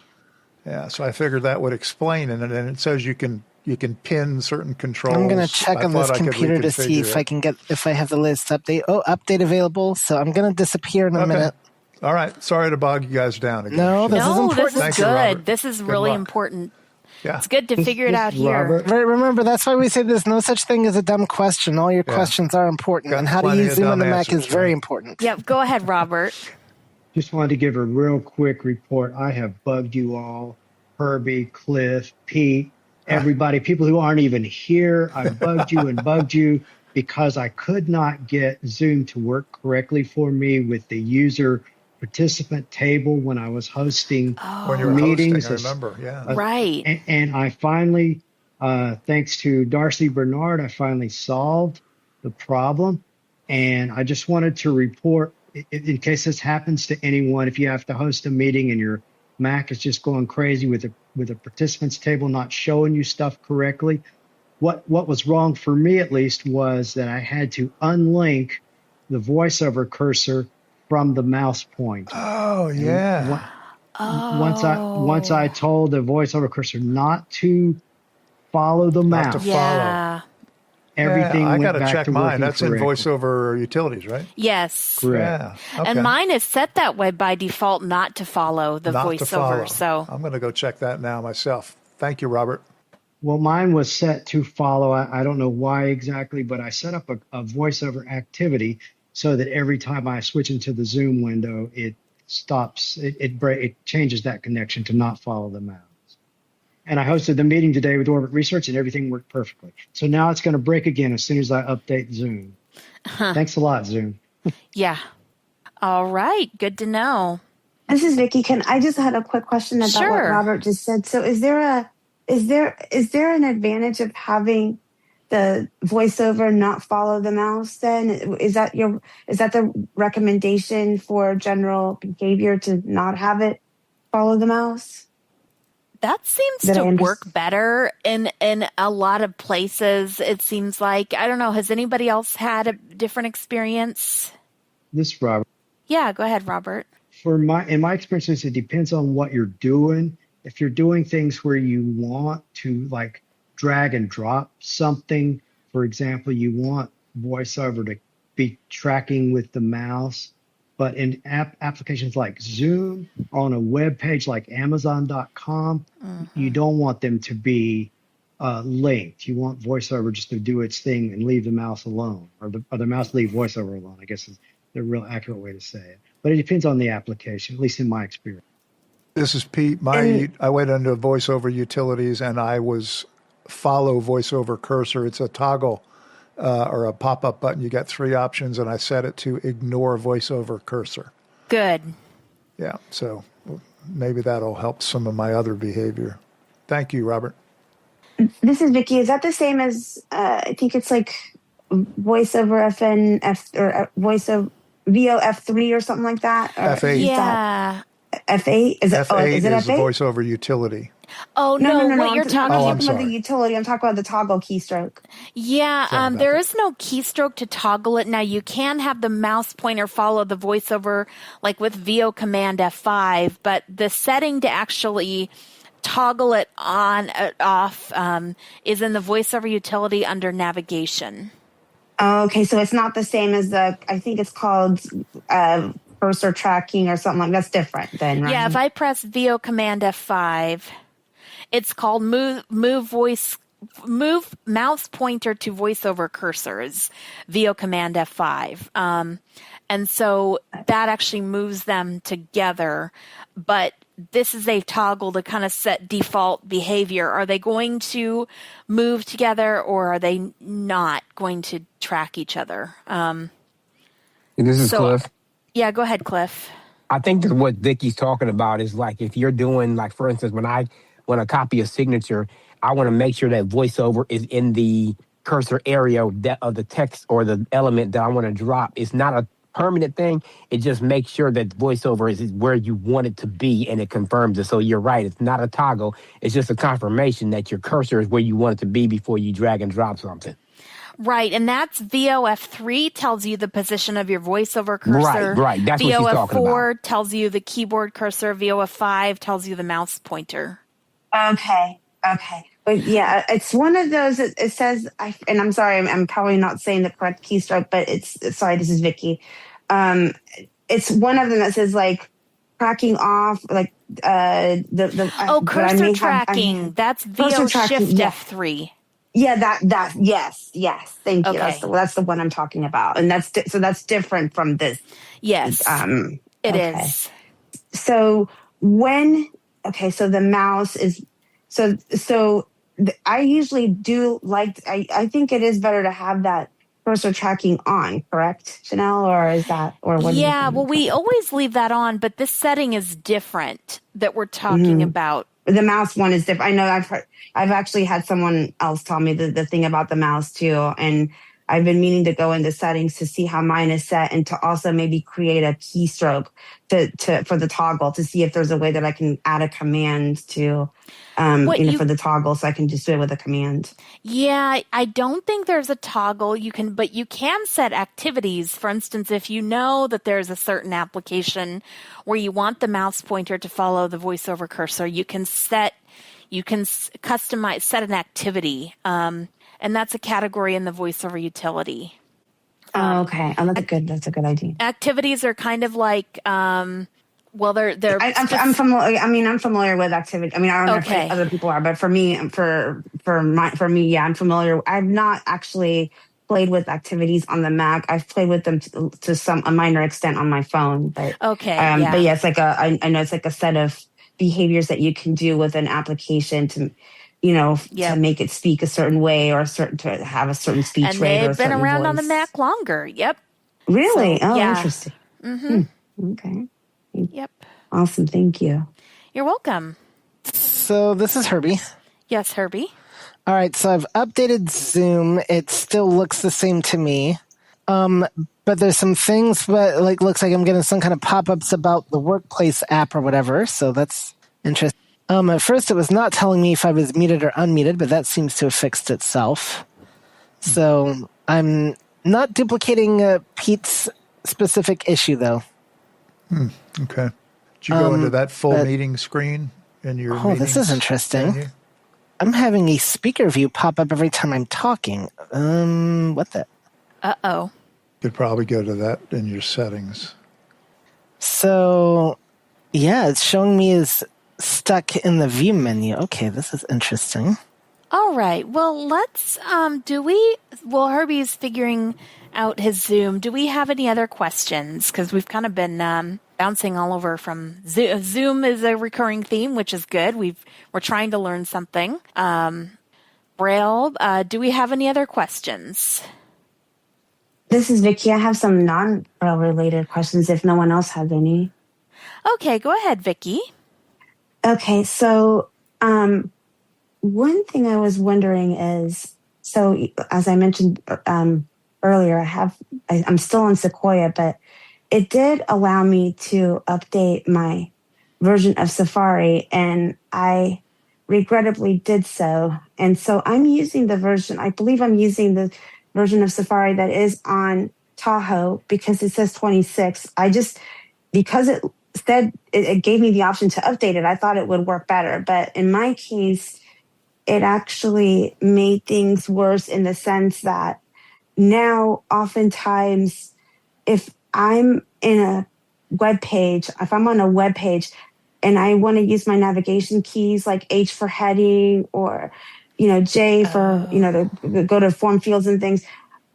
Speaker 8: Yeah, so I figured that would explain it, and it says you can pin certain controls.
Speaker 2: I'm going to check
Speaker 8: I
Speaker 2: on this
Speaker 8: thought I could
Speaker 2: computer to see
Speaker 8: reconfigure
Speaker 2: if I have the latest update. Oh, update available. So I'm going to disappear in a minute.
Speaker 8: All right, sorry to bog you guys down again.
Speaker 2: No, this is
Speaker 1: No,
Speaker 2: important.
Speaker 1: this is
Speaker 8: Thank you,
Speaker 1: good.
Speaker 8: Robert.
Speaker 1: This is
Speaker 8: Good
Speaker 1: really
Speaker 8: luck.
Speaker 1: important.
Speaker 8: Yeah.
Speaker 1: It's good to figure it out here.
Speaker 4: Robert.
Speaker 2: Right, remember, that's why we say there's no such thing as a dumb question. All your questions are important.
Speaker 8: Got
Speaker 2: And how to
Speaker 8: plenty
Speaker 2: use
Speaker 8: of
Speaker 2: Zoom on
Speaker 8: dumb
Speaker 2: the Mac
Speaker 8: answers,
Speaker 2: is very
Speaker 8: right?
Speaker 2: important.
Speaker 1: Yep. Go ahead, Robert.
Speaker 4: Just wanted to give a real quick report. I have bugged you all, Herbie, Cliff, Pete, everybody, people who aren't even here. I've bugged you and bugged you because I could not get Zoom to work correctly for me with the user participant table when I was hosting
Speaker 8: When you
Speaker 1: Oh,
Speaker 8: were hosting,
Speaker 4: meetings.
Speaker 8: I remember. Yeah.
Speaker 1: right.
Speaker 4: And I finally, thanks to Darcy Bernard, I finally solved the problem. And I just wanted to report, in case this happens to anyone, if you have to host a meeting and your Mac is just going crazy with a participants table not showing you stuff correctly. What was wrong for me at least was that I had to unlink the VoiceOver cursor from the mouse pointer.
Speaker 8: Oh,
Speaker 4: And
Speaker 8: yeah.
Speaker 4: once I
Speaker 1: Oh,
Speaker 4: told the VoiceOver cursor not to follow the
Speaker 8: Not to
Speaker 4: mouse,
Speaker 8: follow.
Speaker 1: yeah.
Speaker 8: Yeah,
Speaker 4: everything
Speaker 8: I got
Speaker 4: went
Speaker 8: to
Speaker 4: back
Speaker 8: check
Speaker 4: to
Speaker 8: mine.
Speaker 4: working
Speaker 8: That's in
Speaker 4: correctly.
Speaker 8: VoiceOver Utilities, right?
Speaker 1: Yes.
Speaker 4: Correct.
Speaker 8: Yeah.
Speaker 1: And
Speaker 8: Okay.
Speaker 1: mine is set that way by default not to follow the
Speaker 8: Not to follow.
Speaker 1: voiceover. So,
Speaker 8: I'm going to go check that now myself. Thank you, Robert.
Speaker 4: Well, mine was set to follow. I don't know why exactly, but I set up a VoiceOver activity so that every time I switch into the Zoom window, it stops. It changes that connection to not follow the mouse. And I hosted the meeting today with Orbit Research, and everything worked perfectly. So now it's going to break again as soon as I update Zoom. Thanks a lot, Zoom.
Speaker 1: yeah. All right. Good to know.
Speaker 3: This is Vicky. I just had a quick question about what
Speaker 1: Sure.
Speaker 3: Robert just said. So is there an advantage of having the voiceover not follow the mouse then? Is that the recommendation for general behavior to not have it follow the mouse?
Speaker 1: That seems
Speaker 3: That I
Speaker 1: to work
Speaker 3: understand.
Speaker 1: better in a lot of places. It seems like, I don't know, has anybody else had a different experience?
Speaker 4: This is Robert.
Speaker 1: Yeah, go ahead, Robert.
Speaker 4: In my experiences, it depends on what you're doing. If you're doing things where you want to like drag and drop something, for example, you want VoiceOver to be tracking with the mouse. But in applications like Zoom or on a web page like Amazon.com, you don't want them to be linked. You want VoiceOver just to do its thing and leave the mouse alone, or the mouse leave VoiceOver alone, I guess is the real accurate way to say it. But it depends on the application, at least in my experience.
Speaker 8: This is Pete. I went into VoiceOver Utilities and I was follow VoiceOver cursor. It's a toggle or a pop-up button. You got three options, and I set it to ignore VoiceOver cursor.
Speaker 1: Good.
Speaker 8: Yeah, so maybe that'll help some of my other behavior. Thank you, Robert.
Speaker 3: This is Vicky. Is that the same as I think it's like VoiceOver or VoiceOver VOF3 or something like that? Or
Speaker 8: F8.
Speaker 1: Yeah.
Speaker 3: F8? Is it
Speaker 8: F8
Speaker 3: is it
Speaker 8: is the
Speaker 3: F8?
Speaker 8: VoiceOver utility.
Speaker 1: Oh, no, what you're
Speaker 3: I'm
Speaker 1: talking
Speaker 8: Oh,
Speaker 3: not
Speaker 8: I'm
Speaker 3: talking about
Speaker 8: sorry.
Speaker 3: the utility. I'm talking about the toggle keystroke.
Speaker 1: Yeah,
Speaker 8: Sorry about
Speaker 1: there
Speaker 8: that.
Speaker 1: is no keystroke to toggle it. Now, you can have the mouse pointer follow the voiceover, like with VO Command F5, but the setting to actually toggle it on, off, is in the voiceover utility under navigation.
Speaker 3: Okay, so it's not the same as I think it's called cursor tracking or something like that's different then, right?
Speaker 1: Yeah, if I press VO Command F5, it's called move mouse pointer to voiceover cursors, VO Command F5. And so that actually moves them together. But this is a toggle to kind of set default behavior. Are they going to move together or are they not going to track each other?
Speaker 7: This is Cliff.
Speaker 1: Yeah, go ahead, Cliff.
Speaker 7: I think that what Vicky's talking about is like if you're doing, like, for instance, when I want to copy a signature, I want to make sure that VoiceOver is in the cursor area of the text or the element that I want to drop. It's not a permanent thing. It just makes sure that VoiceOver is where you want it to be, and it confirms it. So you're right. It's not a toggle. It's just a confirmation that your cursor is where you want it to be before you drag and drop something.
Speaker 1: Right, and that's VOF3 tells you the position of your voiceover cursor.
Speaker 7: Right. That's what she's talking about.
Speaker 1: VOF4 tells you the keyboard cursor. VOF5 tells you the mouse pointer.
Speaker 3: Okay. But yeah, it's one of those. It says, and I'm sorry, I'm probably not saying the correct keystroke, but sorry. This is Vicky. It's one of them that says like tracking off, like
Speaker 1: cursor tracking. That's VO Shift F3.
Speaker 3: Yeah, yes. Thank you.
Speaker 1: Okay.
Speaker 3: That's the one I'm talking about, and that's different from this.
Speaker 1: Yes, it is.
Speaker 3: So so the mouse is I usually do like I think it is better to have that cursor tracking on, correct, Chanelle? Or is that, or what?
Speaker 1: Yeah, well, we always leave that on, but this setting is different that we're talking about.
Speaker 3: The mouse one is different. I know I've actually had someone else tell me the thing about the mouse too. And I've been meaning to go into settings to see how mine is set and to also maybe create a keystroke for the toggle to see if there's a way that I can add a command to, for the toggle, so I can just do it with a command.
Speaker 1: Yeah, I don't think there's a toggle but you can set activities. For instance, if you know that there's a certain application where you want the mouse pointer to follow the VoiceOver cursor, you can set an activity. And that's a category in the VoiceOver utility.
Speaker 3: Okay. Oh, that's a good idea.
Speaker 1: Activities are kind of like, they're.
Speaker 3: I'm familiar. I mean, I'm familiar with activity. I mean, I don't know if other people are, but for me, yeah, I'm familiar. I've not actually played with activities on the Mac. I've played with them to a minor extent on my phone, but But yeah, it's like I know it's like a set of behaviors that you can do with an application to make it speak a certain way or to have a certain speech
Speaker 1: and
Speaker 3: rate.
Speaker 1: And they've been around on the Mac longer. Yep.
Speaker 3: Really? Interesting. Okay.
Speaker 1: Yep.
Speaker 3: Awesome. Thank you.
Speaker 1: You're welcome.
Speaker 2: So this is Herbie.
Speaker 1: Yes, Herbie.
Speaker 2: All right. So I've updated Zoom. It still looks the same to me. But there's some things, but looks like I'm getting some kind of pop-ups about the workplace app or whatever. So that's interesting. At first it was not telling me if I was muted or unmuted, but that seems to have fixed itself. So I'm not duplicating Pete's specific issue though.
Speaker 8: Okay. Did you go into that full meeting screen in your
Speaker 2: this is interesting. Menu? I'm having a speaker view pop up every time I'm talking. What the?
Speaker 1: Uh-oh.
Speaker 8: Could probably go to that in your settings.
Speaker 2: So, yeah, it's showing me as stuck in the view menu. Okay, this is interesting.
Speaker 1: All right. Well, let's, while Herbie's figuring out his Zoom, do we have any other questions? Because we've kind of been bouncing all over from Zoom. Zoom is a recurring theme, which is good. We're trying to learn something. Braille, do we have any other questions?
Speaker 3: This is Vicky. I have some non-Braille related questions if no one else has any.
Speaker 1: Okay, go ahead, Vicky.
Speaker 3: Okay, so one thing I was wondering is, so as I mentioned earlier, I'm still on Sequoia, but it did allow me to update my version of Safari, and I regrettably did so. And so I'm using I believe I'm using the version of Safari that is on Tahoe because it says 26. Because it said it gave me the option to update it, I thought it would work better. But in my case, it actually made things worse in the sense that now oftentimes if I'm in a web page, if I'm on a web page and I want to use my navigation keys like H for heading or J for to go to form fields and things,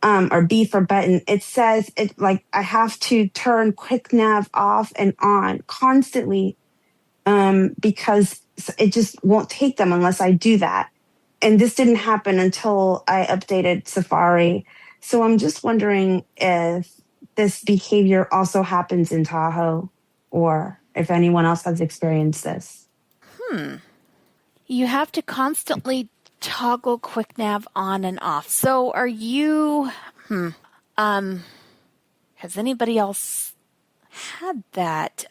Speaker 3: or B for button, it says it like I have to turn quick nav off and on constantly because it just won't take them unless I do that. And this didn't happen until I updated Safari. So I'm just wondering if this behavior also happens in Tahoe or if anyone else has experienced this.
Speaker 1: You have to constantly toggle quick nav on and off. So are you, has anybody else had that?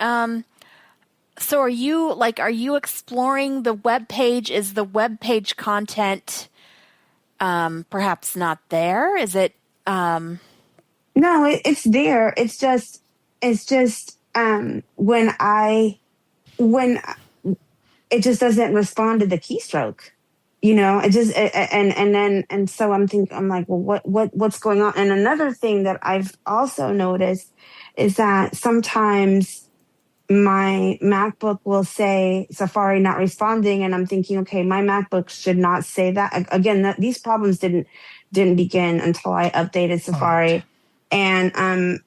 Speaker 1: So are you exploring the web page? Is the web page content perhaps not there? Is it?
Speaker 3: No, it's there. It's just when it just doesn't respond to the keystroke. It just and so I'm like, well, what's going on? And another thing that I've also noticed is that sometimes my MacBook will say Safari not responding, and I'm thinking, okay, my MacBook should not say that. Again, these problems didn't begin until I updated Safari, and I'm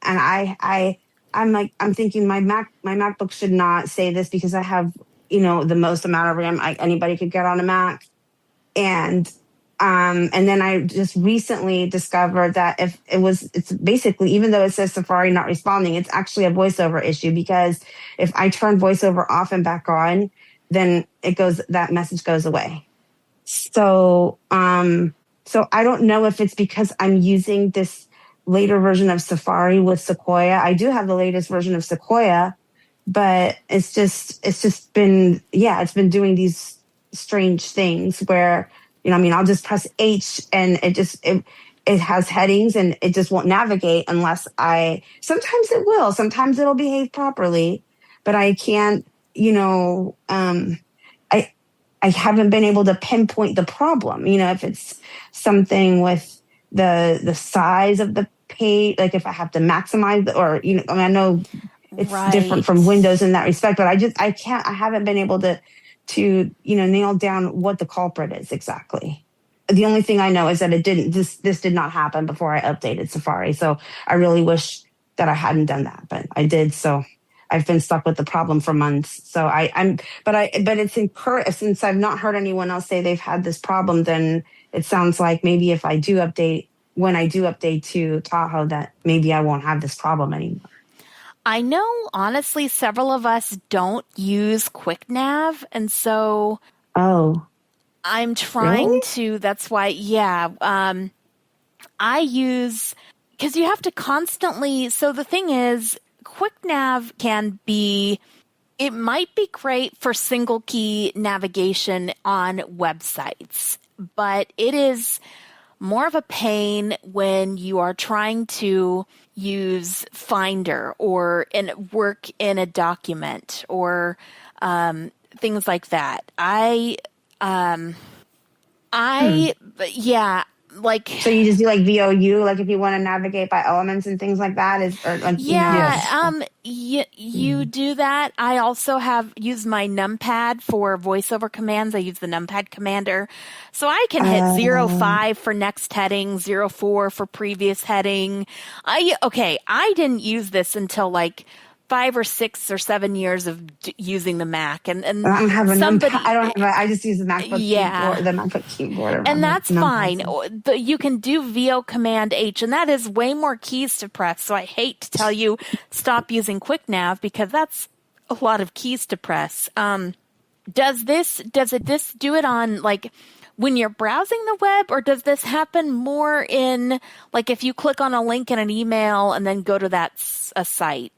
Speaker 3: thinking my MacBook should not say this because I have the most amount of RAM anybody could get on a Mac. And And then I just recently discovered that it's basically, even though it says Safari not responding, it's actually a VoiceOver issue, because if I turn VoiceOver off and back on, then that message goes away. So, so I don't know if it's because I'm using this later version of Safari with Sequoia. I do have the latest version of Sequoia, but it's just been, it's been doing these strange things where, I'll just press H and it has headings and it just won't navigate unless sometimes it will, sometimes it'll behave properly, but I can't, I haven't been able to pinpoint the problem. If it's something with the size of the page, like if I have to maximize I know it's different from Windows in that respect, but I haven't been able to nail down what the culprit is exactly. The only thing I know is that this did not happen before I updated Safari. So I really wish that I hadn't done that, but I did. So I've been stuck with the problem for months. So but it's encouraged, since I've not heard anyone else say they've had this problem, then it sounds like maybe if I do update, when I do update to Tahoe, that maybe I won't have this problem anymore.
Speaker 1: I know, honestly, several of us don't use QuickNav, and so I'm trying to, that's why, I use, because you have to constantly, so the thing is, QuickNav it might be great for single key navigation on websites, but it is more of a pain when you are trying to use Finder or work in a document or things like that.
Speaker 3: So you just do like VOU, like if you want to navigate by elements and things like that,
Speaker 1: you do that. I also have used my numpad for VoiceOver commands. I use the numpad commander, so I can hit 05 for next heading, 04 for previous heading. I didn't use this until like 5 or 6 or 7 years of using the Mac, and
Speaker 3: I don't have a numpad. I just use the MacBook keyboard, the MacBook keyboard,
Speaker 1: and that's fine. You can do VO Command H, and that is way more keys to press. So I hate to tell you stop using QuickNav, because that's a lot of keys to press. Does it do it on like when you're browsing the web, or does this happen more in like if you click on a link in an email and then go to a site?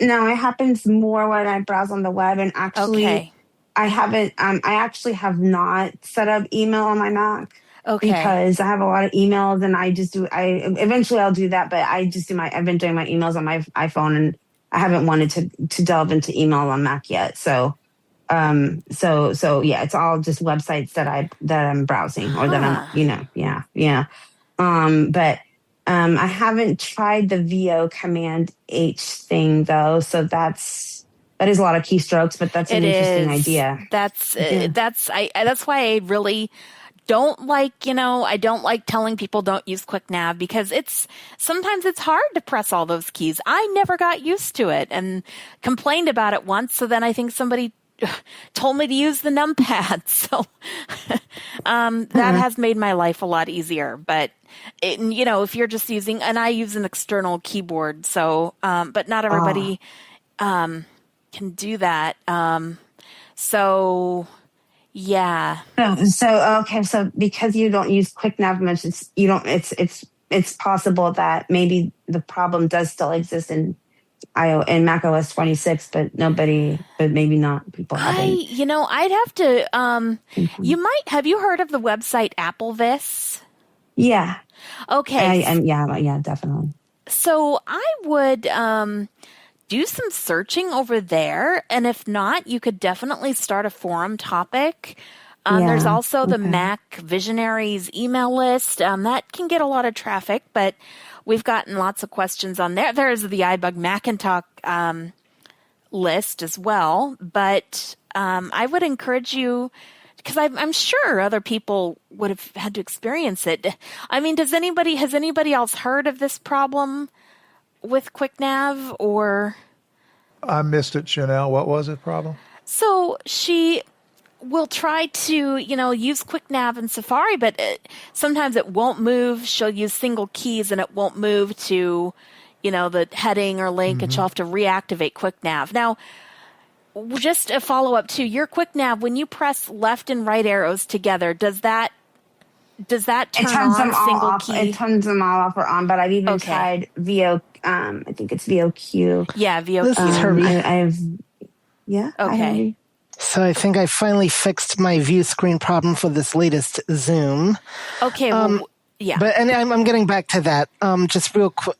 Speaker 3: No, it happens more when I browse on the web, and actually, I haven't. I actually have not set up email on my Mac because I have a lot of emails, and I just do. Eventually I'll do that, but I just do I've been doing my emails on my iPhone, and I haven't wanted to delve into email on Mac yet. So, it's all just websites that I'm browsing or that I'm, but. I haven't tried the VO Command H thing though, so that is a lot of keystrokes, but that's an interesting idea.
Speaker 1: That's why I really don't like, I don't like telling people don't use QuickNav, because sometimes it's hard to press all those keys. I never got used to it and complained about it once, so then I think somebody told me to use the numpad. So that has made my life a lot easier. But if you're just using, and I use an external keyboard, so but not everybody can do that. So
Speaker 3: because you don't use QuickNav much, it's possible that maybe the problem does still exist in macOS 26, but maybe not. People haven't.
Speaker 1: I'd have to. Have you heard of the website AppleVis?
Speaker 3: Yeah.
Speaker 1: Okay.
Speaker 3: Yeah, definitely.
Speaker 1: So I would do some searching over there, and if not, you could definitely start a forum topic. There's also the Mac Visionaries email list. That can get a lot of traffic, but we've gotten lots of questions on there. There's the iBug Macintalk list as well, but I would encourage you, because I'm sure other people would have had to experience it. I mean, has anybody else heard of this problem with QuickNav, or?
Speaker 8: I missed it, Chanelle. What was the problem?
Speaker 1: So will try to, use QuickNav in Safari, but sometimes it won't move. She'll use single keys and it won't move to, the heading or link, and she'll have to reactivate QuickNav. Now, just a follow-up to your QuickNav, when you press left and right arrows together, does that turn on single key?
Speaker 3: It turns them all off or on, but I've even tried VO. I think it's VOQ.
Speaker 1: Yeah, VOQ.
Speaker 2: This is Herbie.
Speaker 1: Okay.
Speaker 2: So I think I finally fixed my view screen problem for this latest Zoom.
Speaker 1: Okay. Yeah.
Speaker 2: But I'm getting back to that. Just real quick.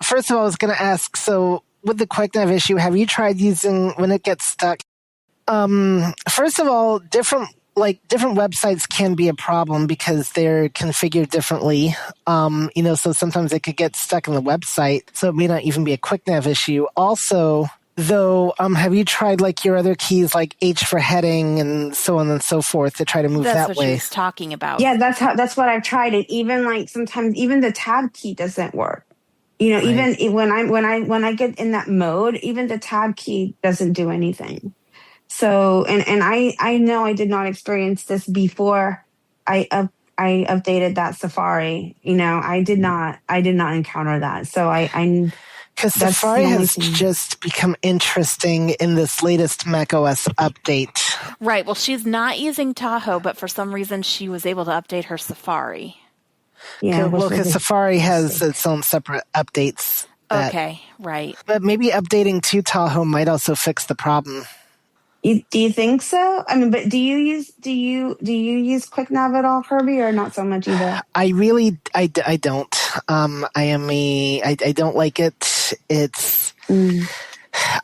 Speaker 2: First of all, I was going to ask. So with the QuickNav issue, have you tried using when it gets stuck? First of all, different websites can be a problem because they're configured differently. So sometimes it could get stuck in the website, so it may not even be a QuickNav issue. Also, though, have you tried your other keys, like H for heading and so on and so forth, to try to move that way?
Speaker 1: That's what she was talking about.
Speaker 3: Yeah, that's what I've tried. And even sometimes even the tab key doesn't work.
Speaker 2: Right.
Speaker 3: Even when I get in that mode, even the tab key doesn't do anything. So, and I know I did not experience this before I updated that Safari. I did not encounter that. So
Speaker 2: because Safari has just become interesting in this latest macOS update.
Speaker 1: Right. Well, she's not using Tahoe, but for some reason she was able to update her Safari.
Speaker 3: Yeah.
Speaker 2: Well, because Safari has its own separate updates.
Speaker 1: Okay. Right.
Speaker 2: But maybe updating to Tahoe might also fix the problem.
Speaker 3: Do you think so? I mean, but do you use QuickNav at all, Herbie, or not so much either?
Speaker 2: I don't. I don't like it. It's.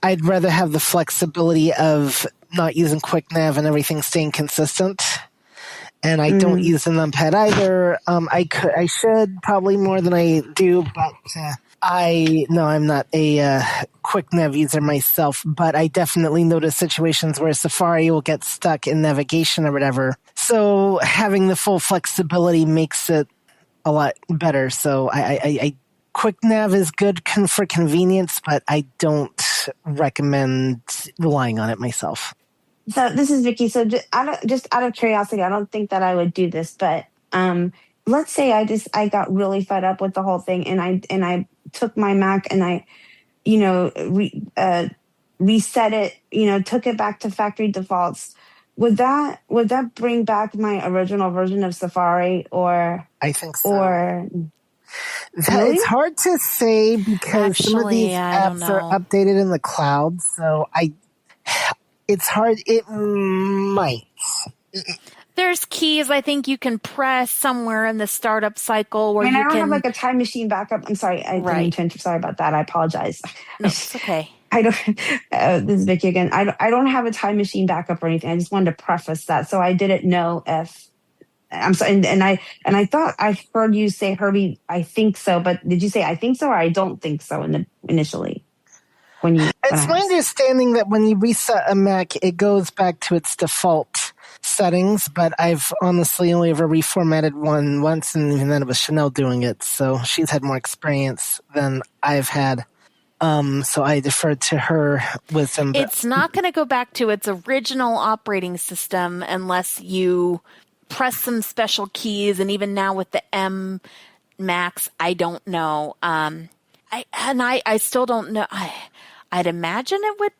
Speaker 2: I'd rather have the flexibility of not using QuickNav and everything staying consistent. And I don't use the numpad either. I should probably more than I do, but I'm not a QuickNav user myself, but I definitely notice situations where Safari will get stuck in navigation or whatever. So having the full flexibility makes it a lot better. So I QuickNav is good for convenience, but I don't recommend relying on it myself.
Speaker 3: So this is Vicky. So just out of curiosity, I don't think that I would do this, but let's say I got really fed up with the whole thing, and I took my Mac and I, reset it, took it back to factory defaults. Would that bring back my original version of Safari, or
Speaker 2: I think so.
Speaker 3: Or
Speaker 2: really? It's hard to say because some of these apps are updated in the cloud, so it's hard. It might.
Speaker 1: There's keys I think you can press somewhere in the startup cycle where
Speaker 3: I don't have a time machine backup. I'm sorry. Sorry about that. I apologize.
Speaker 1: No, it's okay.
Speaker 3: I don't. This is Vicky again. I don't have a time machine backup or anything. I just wanted to preface that, so I didn't know if. I'm sorry, and I thought I heard you say, Herbie, I think so, but did you say I think so or I don't think so initially?
Speaker 2: It's my understanding that when you reset a Mac, it goes back to its default settings, but I've honestly only ever reformatted one once, and even then it was Chanelle doing it, so she's had more experience than I've had. So I deferred to her wisdom.
Speaker 1: It's not going to go back to its original operating system unless you press some special keys, and even now with the M Max, I don't know. I still don't know. I'd imagine it would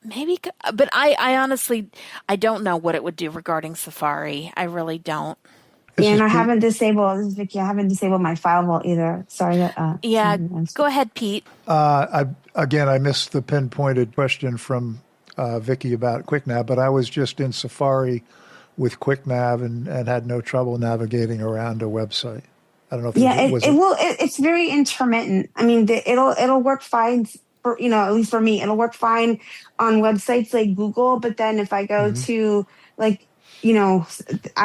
Speaker 1: maybe, but I honestly, I don't know what it would do regarding Safari. I really don't.
Speaker 3: Yeah, and I haven't disabled, this is Vicky, I haven't disabled my file vault either. Sorry.
Speaker 1: Go ahead, Pete.
Speaker 8: I missed the pinpointed question from Vicky about QuickNav, but I was just in Safari with QuickNav and had no trouble navigating around a website. I don't know if
Speaker 3: it's very intermittent. I mean, it'll work fine for, at least for me, it'll work fine on websites like Google. But then if I go to I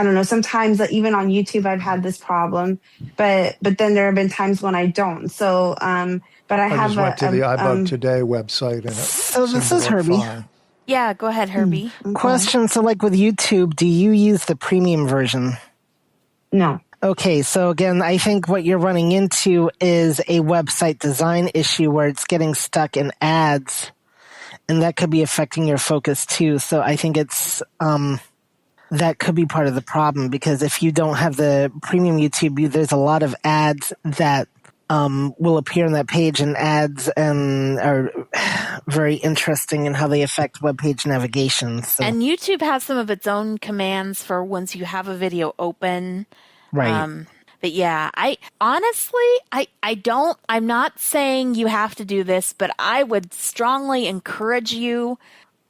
Speaker 3: don't know, sometimes even on YouTube, I've had this problem, but then there have been times when I don't. So, but I just
Speaker 8: went to the iBug Today website and
Speaker 2: so this is Herbie.
Speaker 1: Fine. Yeah, go ahead, Herbie.
Speaker 2: Okay. Question. So with YouTube, do you use the premium version?
Speaker 3: No.
Speaker 2: Okay, so again, I think what you're running into is a website design issue where it's getting stuck in ads, and that could be affecting your focus too. So I think it's that could be part of the problem, because if you don't have the premium YouTube, there's a lot of ads that will appear on that page, and ads are very interesting in how they affect web page navigation. So.
Speaker 1: And YouTube has some of its own commands for once you have a video open.
Speaker 2: Right.
Speaker 1: But yeah, I'm not saying you have to do this, but I would strongly encourage you,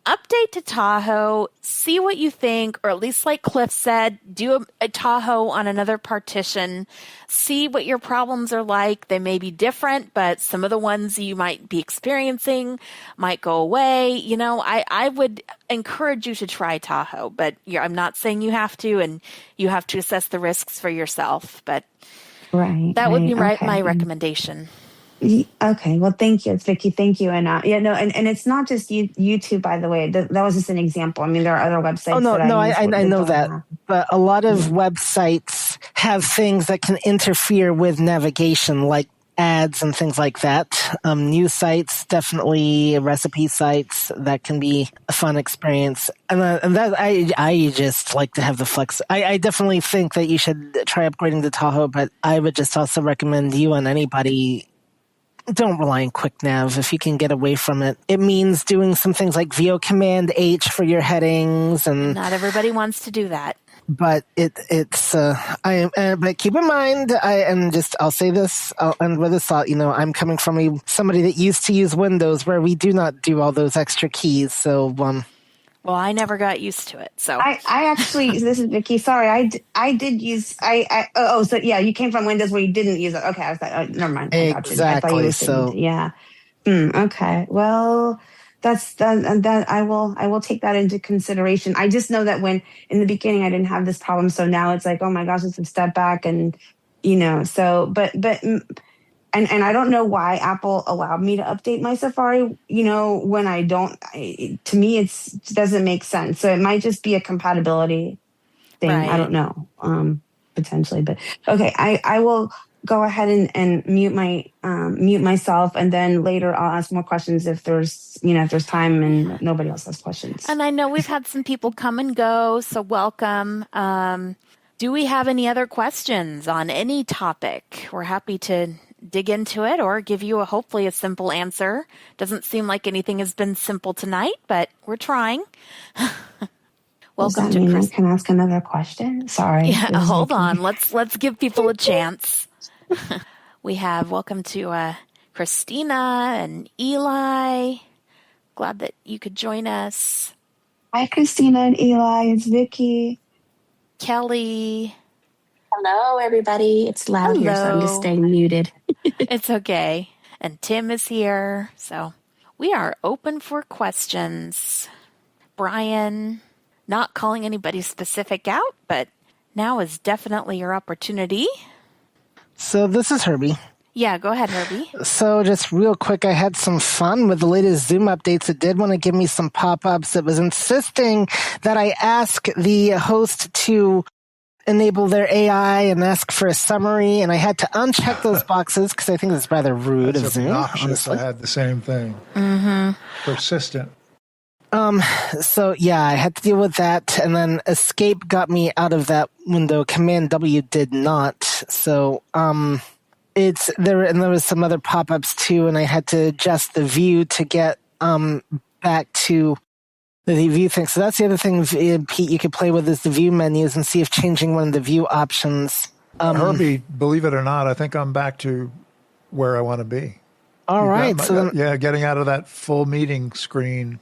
Speaker 1: update to Tahoe, see what you think, or at least like Cliff said, do a Tahoe on another partition, see what your problems are like. They may be different, but some of the ones you might be experiencing might go away. You know, I would encourage you to try Tahoe, but I'm not saying you have to, and you have to assess the risks for yourself, but that would be my recommendation.
Speaker 3: Okay, well, thank you. It's Vicky. Thank you. And and it's not just YouTube, by the way. That was just an example. I mean, there are other websites.
Speaker 2: Oh, no, I know that.
Speaker 3: Have.
Speaker 2: But a lot of websites have things that can interfere with navigation, like ads and things like that. News sites, definitely recipe sites, that can be a fun experience. And that I just like to have the flex. I definitely think that you should try upgrading to Tahoe, but I would just also recommend you and anybody, don't rely on QuickNav if you can get away from it. It means doing some things like VO Command H for your headings, and
Speaker 1: not everybody wants to do that.
Speaker 2: But but keep in mind, I'll say this, I'll end with this thought. You know, I'm coming from somebody that used to use Windows, where we do not do all those extra keys. So,
Speaker 1: well, I never got used to it. So
Speaker 3: I actually, this is Vicky. Sorry, I did use. So yeah, you came from Windows where you didn't use it. Okay, I was like, never mind.
Speaker 2: Exactly.
Speaker 3: Yeah. Okay. Well, that I will take that into consideration. I just know that when in the beginning I didn't have this problem, so now it's like, oh my gosh, it's a step back, and And I don't know why Apple allowed me to update my Safari, when I don't. To me, it doesn't make sense. So it might just be a compatibility thing. Right. I don't know, potentially. But okay, I will go ahead and mute myself, and then later I'll ask more questions if there's time and nobody else has questions.
Speaker 1: And I know we've had some people come and go, so welcome. Do we have any other questions on any topic? We're happy to dig into it or give you hopefully a simple answer. Doesn't seem like anything has been simple tonight, but we're trying.
Speaker 3: Welcome to Chris. I can ask another question. Sorry.
Speaker 1: Yeah, hold on. Let's give people a chance. We have welcome to Christina and Eli. Glad that you could join us.
Speaker 3: Hi, Christina and Eli. It's Vicky.
Speaker 1: Kelly.
Speaker 12: Hello, everybody. It's loud here, so I'm just staying muted.
Speaker 1: It's okay. And Tim is here. So we are open for questions. Brian, not calling anybody specific out, but now is definitely your opportunity.
Speaker 2: So this is Herbie.
Speaker 1: Yeah, go ahead, Herbie.
Speaker 2: So just real quick, I had some fun with the latest Zoom updates. It did want to give me some pop-ups. It was insisting that I ask the host to enable their AI and ask for a summary, and I had to uncheck those boxes because I think it's rather rude of Zoom. Honestly,
Speaker 8: I had the same thing.
Speaker 1: Mm-hmm.
Speaker 8: Persistent.
Speaker 2: So yeah, I had to deal with that, and then escape got me out of that window. Command W did not. So it's there, and there was some other pop-ups too, and I had to adjust the view to get back to the view thing. So that's the other thing, Pete, you could play with is the view menus and see if changing one of the view options.
Speaker 8: Herbie, believe it or not, I think I'm back to where I want to be.
Speaker 2: All right.
Speaker 8: Getting out of that full meeting screen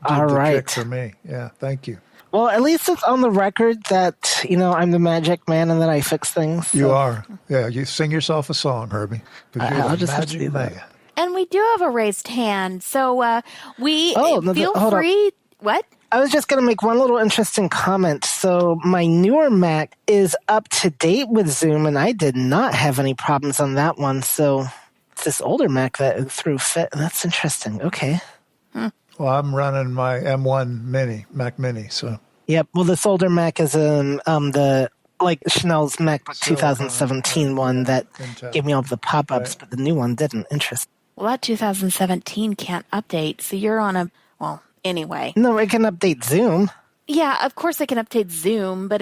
Speaker 8: did the trick for me. Yeah, thank you.
Speaker 2: Well, at least it's on the record that, I'm the magic man and that I fix things. So.
Speaker 8: You are. Yeah, you sing yourself a song, Herbie.
Speaker 2: I'll just have to do that.
Speaker 1: And we do have a raised hand, so feel free. What?
Speaker 2: I was just going to make one little interesting comment. So my newer Mac is up to date with Zoom, and I did not have any problems on that one. So it's this older Mac that threw fit. That's interesting. Okay.
Speaker 8: Well, I'm running my M1 Mac Mini. So.
Speaker 2: Yep. Well, this older Mac is the Chanelle's MacBook 2017 one that gave me all the pop-ups, but the new one didn't. Interesting.
Speaker 1: Well, that 2017 can't update, so you're on anyway.
Speaker 2: No, it can update Zoom.
Speaker 1: Yeah, of course I can update Zoom, but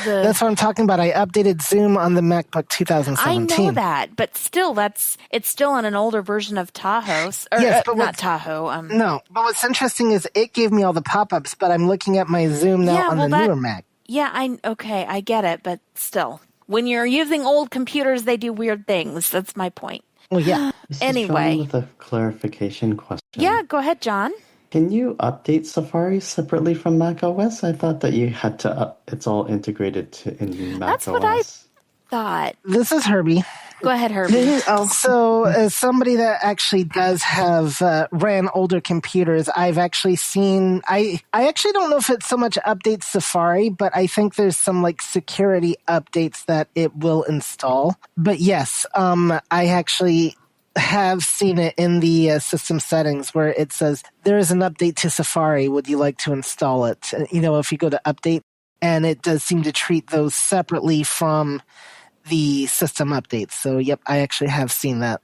Speaker 2: That's what I'm talking about. I updated Zoom on the MacBook 2017.
Speaker 1: I know that, but still, it's still on an older version of Tahoe, or
Speaker 2: Yes, but
Speaker 1: not Tahoe.
Speaker 2: No, but what's interesting is it gave me all the pop-ups, but I'm looking at my Zoom now on the newer Mac.
Speaker 1: Yeah, I get it, but still, when you're using old computers, they do weird things. That's my point.
Speaker 2: Well, yeah.
Speaker 10: This
Speaker 1: Anyway,
Speaker 10: is John with a clarification question.
Speaker 1: Yeah, go ahead, John.
Speaker 10: Can you update Safari separately from macOS? I thought that you had to. It's all integrated in macOS.
Speaker 1: That's what I thought.
Speaker 2: This is Herbie.
Speaker 1: Go ahead, Herbie.
Speaker 2: So, as somebody that actually does have ran older computers, I've actually seen. I actually don't know if it so much updates Safari, but I think there's some like security updates that it will install. But yes, I actually have seen it in the system settings where it says there is an update to Safari. Would you like to install it? If you go to update, and it does seem to treat those separately from the system updates. So, yep, I actually have seen that.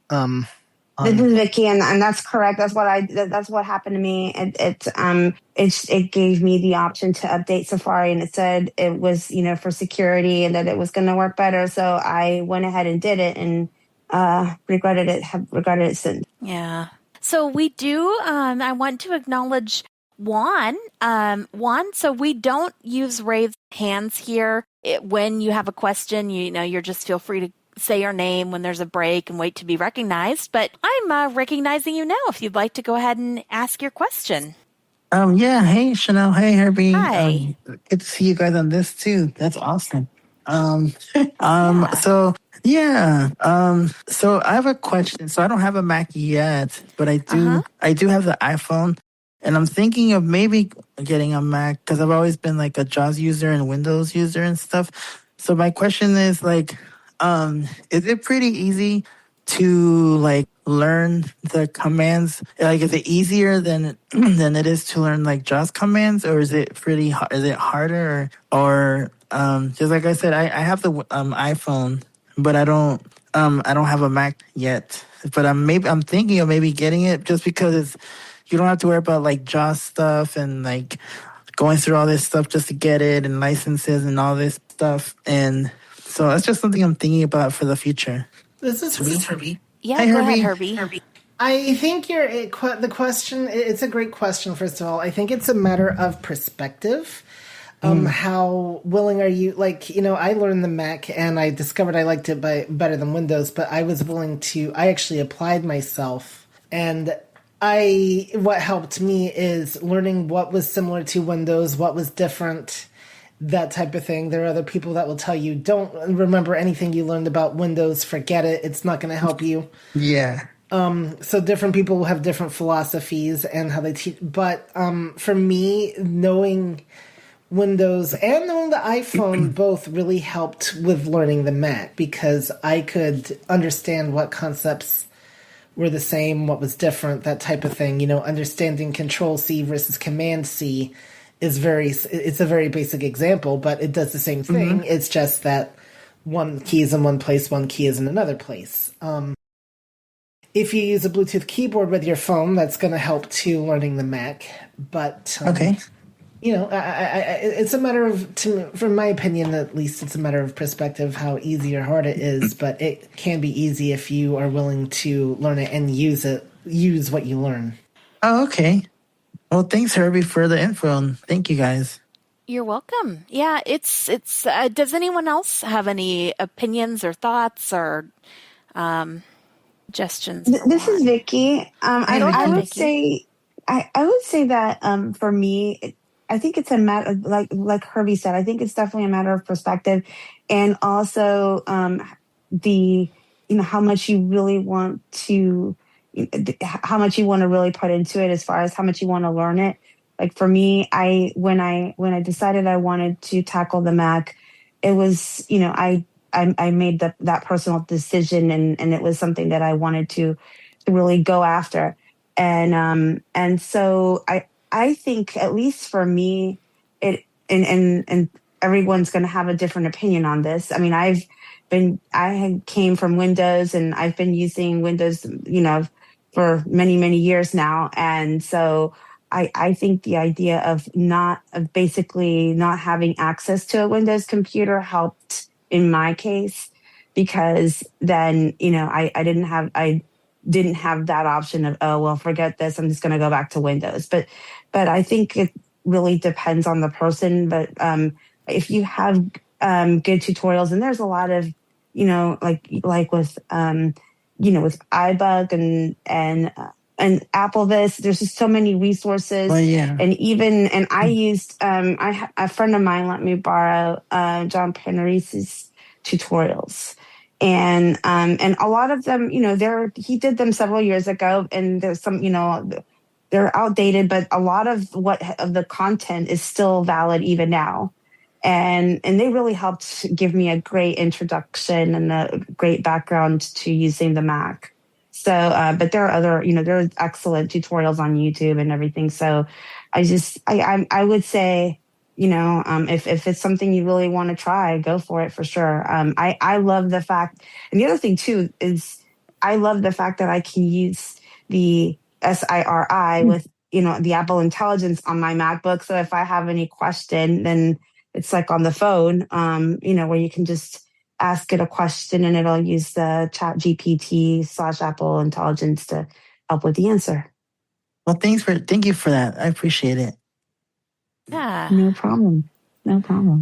Speaker 3: This is Vicky, and that's correct. That's what happened to me. It gave me the option to update Safari, and it said it was for security and that it was going to work better. So I went ahead and did it, and have regretted it since.
Speaker 1: Yeah. So we do. I want to acknowledge Juan. Juan. So we don't use raised hands here. When you have a question, you're just feel free to say your name when there's a break and wait to be recognized. But I'm recognizing you now. If you'd like to go ahead and ask your question.
Speaker 13: Yeah. Hey, Chanelle. Hey, Herbie.
Speaker 1: Hi.
Speaker 13: Good to see you guys on this too. That's awesome. So I have a question. So I don't have a Mac yet, but I do have the iPhone. And I'm thinking of maybe getting a Mac because I've always been like a JAWS user and Windows user and stuff. So my question is like, is it pretty easy to like learn the commands? Like, is it easier than it is to learn like JAWS commands, or is it is it harder? Or just like I said, I have the iPhone, but I don't have a Mac yet. But I'm thinking of maybe getting it just because you don't have to worry about like JAWS stuff and like going through all this stuff just to get it and licenses and all this stuff. And so that's just something I'm thinking about for the future.
Speaker 2: This is Herbie.
Speaker 1: Yeah,
Speaker 2: Hi,
Speaker 1: go
Speaker 2: Herbie.
Speaker 1: ahead, Herbie.
Speaker 2: I think the question, it's a great question, first of all. I think it's a matter of perspective. How willing are you? I learned the Mac and I discovered I liked it better than Windows, but I was willing to, I actually applied myself. And what helped me is learning what was similar to Windows, what was different, that type of thing. There are other people that will tell you, don't remember anything you learned about Windows, forget it, it's not going to help you.
Speaker 13: Yeah.
Speaker 2: So different people have different philosophies and how they teach. But for me, knowing Windows and knowing the iPhone both really helped with learning the Mac because I could understand what concepts were the same, what was different, that type of thing. Understanding Control-C versus Command-C it's a very basic example, but it does the same thing. Mm-hmm. It's just that one key is in one place, one key is in another place. If you use a Bluetooth keyboard with your phone, that's going to help to learning the Mac. But
Speaker 13: okay.
Speaker 2: It's a matter of, from my opinion at least, it's a matter of perspective how easy or hard it is, but it can be easy if you are willing to learn it and use what you learn.
Speaker 13: Oh, okay. Well, thanks, Herbie, for the info, and thank you, guys.
Speaker 1: You're welcome. Yeah, it's. Does anyone else have any opinions or thoughts or suggestions?
Speaker 3: This is Vicky. I would
Speaker 1: Vicky.
Speaker 3: say that for me, I think it's a matter like Herbie said. I think it's definitely a matter of perspective, and also how much you really want to. How much you want to really put into it as far as how much you want to learn it. Like for me, when I decided I wanted to tackle the Mac, it was, I made that personal decision and it was something that I wanted to really go after. And so I think at least for me, it, and everyone's going to have a different opinion on this. I mean, I came from Windows and I've been using Windows, for many, many years now. And so I think the idea of basically not having access to a Windows computer helped in my case, because then, I didn't have that option of, oh, well, forget this, I'm just going to go back to Windows. But I think it really depends on the person. But if you have good tutorials, and there's a lot of, like with with iBug and Apple this, there's just so many resources.
Speaker 13: Well, yeah.
Speaker 3: And I used a friend of mine let me borrow John Panarese's tutorials, and a lot of them, he did them several years ago, and there's some, they're outdated, but a lot of the content is still valid even now. And they really helped give me a great introduction and a great background to using the Mac. So, but there are other, there are excellent tutorials on YouTube and everything. So I would say, if it's something you really want to try, go for it for sure. I love the fact, and the other thing too is I love the fact that I can use the SIRI with, the Apple Intelligence on my MacBook. So if I have any question, then it's like on the phone, where you can just ask it a question and it'll use the Chat GPT / Apple Intelligence to help with the answer.
Speaker 13: Well, thank you for that. I appreciate it.
Speaker 1: Yeah.
Speaker 3: No problem.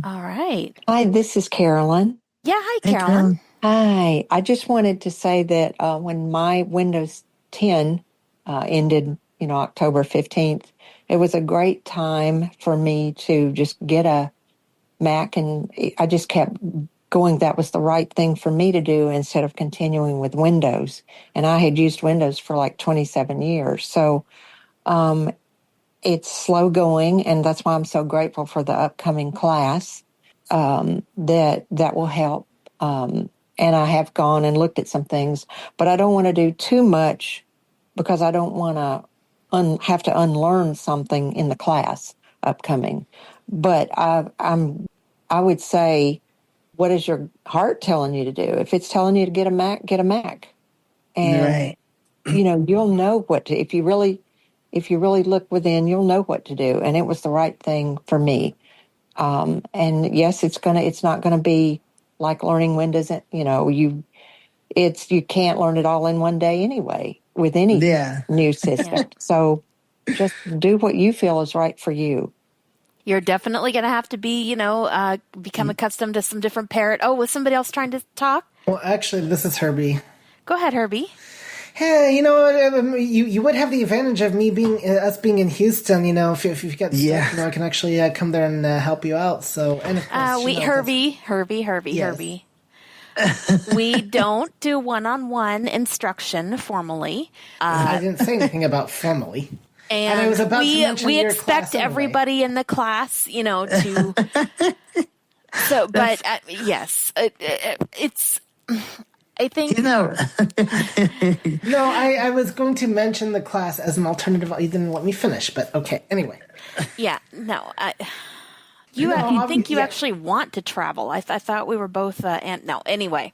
Speaker 1: All right.
Speaker 11: Hi, this is Carolyn.
Speaker 1: Yeah, hi, Carolyn.
Speaker 11: Hi. I just wanted to say that when my Windows 10 ended, October 15th, it was a great time for me to just get a Mac, and I just kept going. That was the right thing for me to do instead of continuing with Windows. And I had used Windows for like 27 years. So it's slow going, and that's why I'm so grateful for the upcoming class that will help. And I have gone and looked at some things, but I don't want to do too much because I don't want to have to unlearn something in the class upcoming. But I would say, what is your heart telling you to do? If it's telling you to get a Mac, get a Mac. And,
Speaker 13: right.
Speaker 11: You'll know what to, if you really look within, you'll know what to do. And it was the right thing for me. And yes, it's not going to be like learning Windows. You can't learn it all in one day anyway with any new system.
Speaker 1: Yeah.
Speaker 11: So just do what you feel is right for you.
Speaker 1: You're definitely going to have to be, become accustomed to some different parrot. Oh, was somebody else trying to talk?
Speaker 2: Well, actually, this is Herbie.
Speaker 1: Go ahead, Herbie.
Speaker 2: Hey, you would have the advantage of me being in Houston. If you've got stuff, I can actually come there and help you out. So, and of course,
Speaker 1: Herbie. We don't do one-on-one instruction formally.
Speaker 2: I didn't say anything about formally.
Speaker 1: And
Speaker 2: I was about to mention
Speaker 1: we
Speaker 2: your
Speaker 1: expect
Speaker 2: class anyway.
Speaker 1: Everybody in the class, to. So, but yes, it's. I think.
Speaker 2: No, I was going to mention the class as an alternative. You didn't let me finish, but okay. Anyway.
Speaker 1: Yeah. No. You actually want to travel? I thought we were both. Anyway.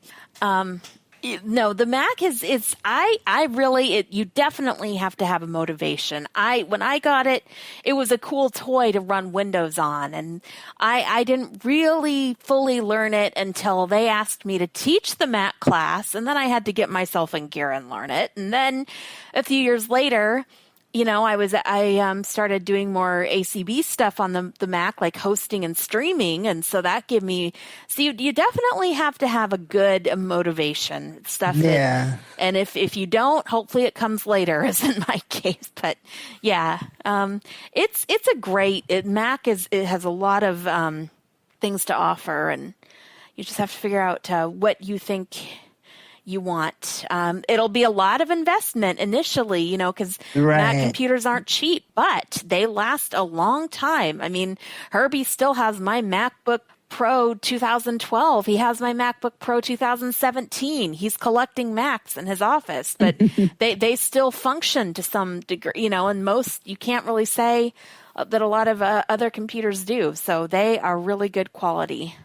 Speaker 1: No, the Mac is I really, you definitely have to have a motivation. When I got it, it was a cool toy to run Windows on, and I didn't really fully learn it until they asked me to teach the Mac class, and then I had to get myself in gear and learn it. And then a few years later, I started doing more ACB stuff on the Mac, like hosting and streaming. And so that gave me, you definitely have to have a good motivation stuff.
Speaker 13: Yeah.
Speaker 1: And if you don't, hopefully it comes later, as in my case. But yeah, it's a great, Mac it has a lot of things to offer, and you just have to figure out what you think you want. It'll be a lot of investment initially, because Mac computers aren't cheap, but they last a long time. I mean, Herbie still has my MacBook Pro 2012. He has my MacBook Pro 2017. He's collecting Macs in his office, but they still function to some degree, and most, you can't really say that a lot of other computers do. So they are really good quality.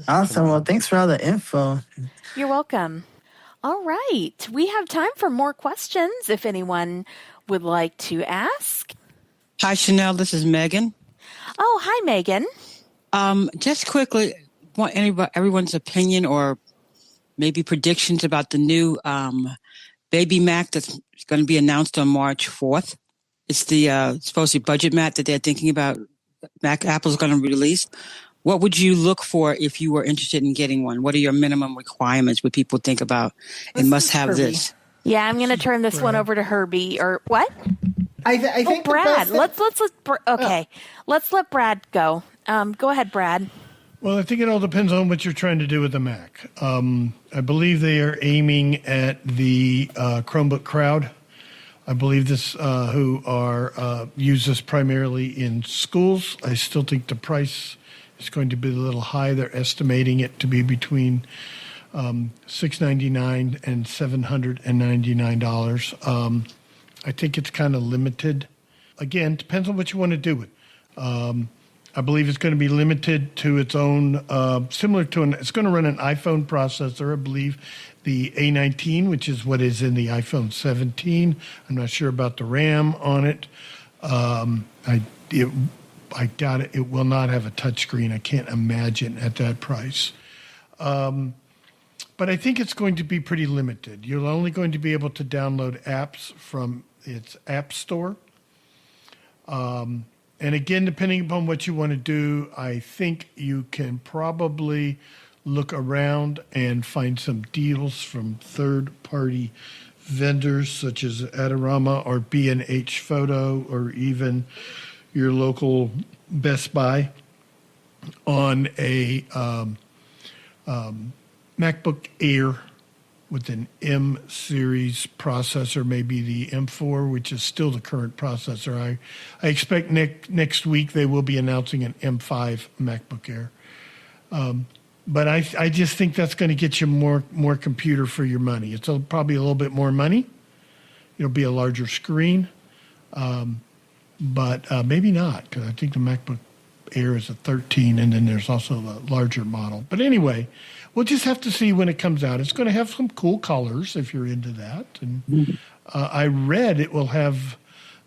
Speaker 13: Awesome. Well, thanks for all the info.
Speaker 1: You're welcome. All right. We have time for more questions if anyone would like to ask.
Speaker 14: Hi, Chanelle. This is Megan.
Speaker 1: Oh, hi, Megan.
Speaker 14: Just quickly, want everyone's opinion or maybe predictions about the new baby Mac that's going to be announced on March 4th. It's the supposedly budget Mac that they're thinking about. Apple's going to release. What would you look for if you were interested in getting one? What are your minimum requirements? What people think about and must have this?
Speaker 1: Yeah, I'm going to turn this one over to Herbie. Or what?
Speaker 2: I think
Speaker 1: Brad. Let's let Brad go. Go ahead, Brad.
Speaker 15: Well, I think it all depends on what you're trying to do with the Mac. I believe they are aiming at the Chromebook crowd. I believe this who are use this primarily in schools. I still think the price is going to be a little high. They're estimating it to be between $699 and $799. I think it's kind of limited. Again, depends on what you want to do with. I believe it's going to be limited to its own, similar to it's going to run an iPhone processor, I believe, the A19, which is what is in the iPhone 17. I'm not sure about the RAM on it. I doubt it. It will not have a touchscreen. I can't imagine at that price. But I think it's going to be pretty limited. You're only going to be able to download apps from its app store. And again, depending upon what you want to do, I think you can probably look around and find some deals from third-party vendors such as Adorama or B&H Photo or even your local Best Buy on a MacBook Air with an M series processor, maybe the M4, which is still the current processor. I expect next week they will be announcing an M5 MacBook Air. But I just think that's going to get you more computer for your money. It's probably a little bit more money. It'll be a larger screen, but maybe not, because I think the MacBook Air is a 13, and then there's also a larger model. But anyway, we'll just have to see when it comes out. It's going to have some cool colors if you're into that. And I read it will have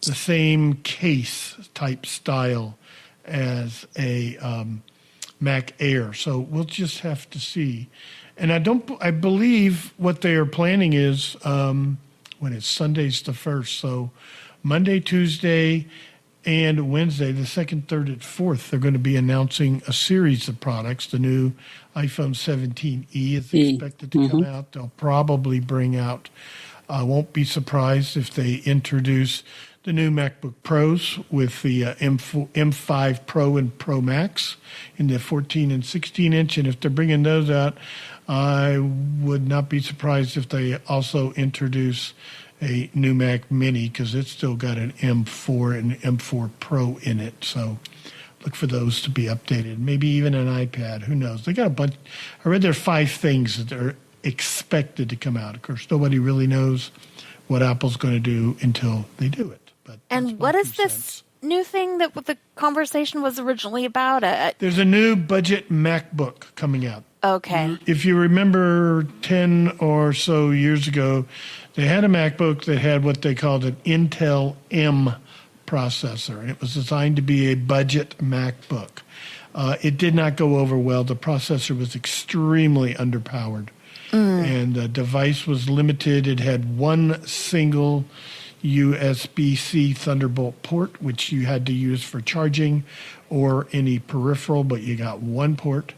Speaker 15: the same case type style as a Mac Air. So we'll just have to see. And I believe what they are planning is when it's Sunday's the 1st. So Monday, Tuesday, and Wednesday, the 2nd, 3rd, and 4th, they're going to be announcing a series of products. The new iPhone 17e is expected to come out. They'll probably bring out, won't be surprised if they introduce the new MacBook Pros with the M5 Pro and Pro Max in the 14 and 16 inch. And if they're bringing those out, I would not be surprised if they also introduce a new Mac Mini, because it's still got an M4 and M4 Pro in it. So look for those to be updated. Maybe even an iPad. Who knows? They got a bunch. I read there are 5 things that are expected to come out. Of course, nobody really knows what Apple's going to do until they do it.
Speaker 1: And what is this new thing that the conversation was originally about?
Speaker 15: There's a new budget MacBook coming out.
Speaker 1: Okay.
Speaker 15: If you remember 10 or so years ago, they had a MacBook that had what they called an Intel M processor. It was designed to be a budget MacBook. It did not go over well. The processor was extremely underpowered. And the device was limited. It had one single USB-C Thunderbolt port, which you had to use for charging or any peripheral, but you got one port.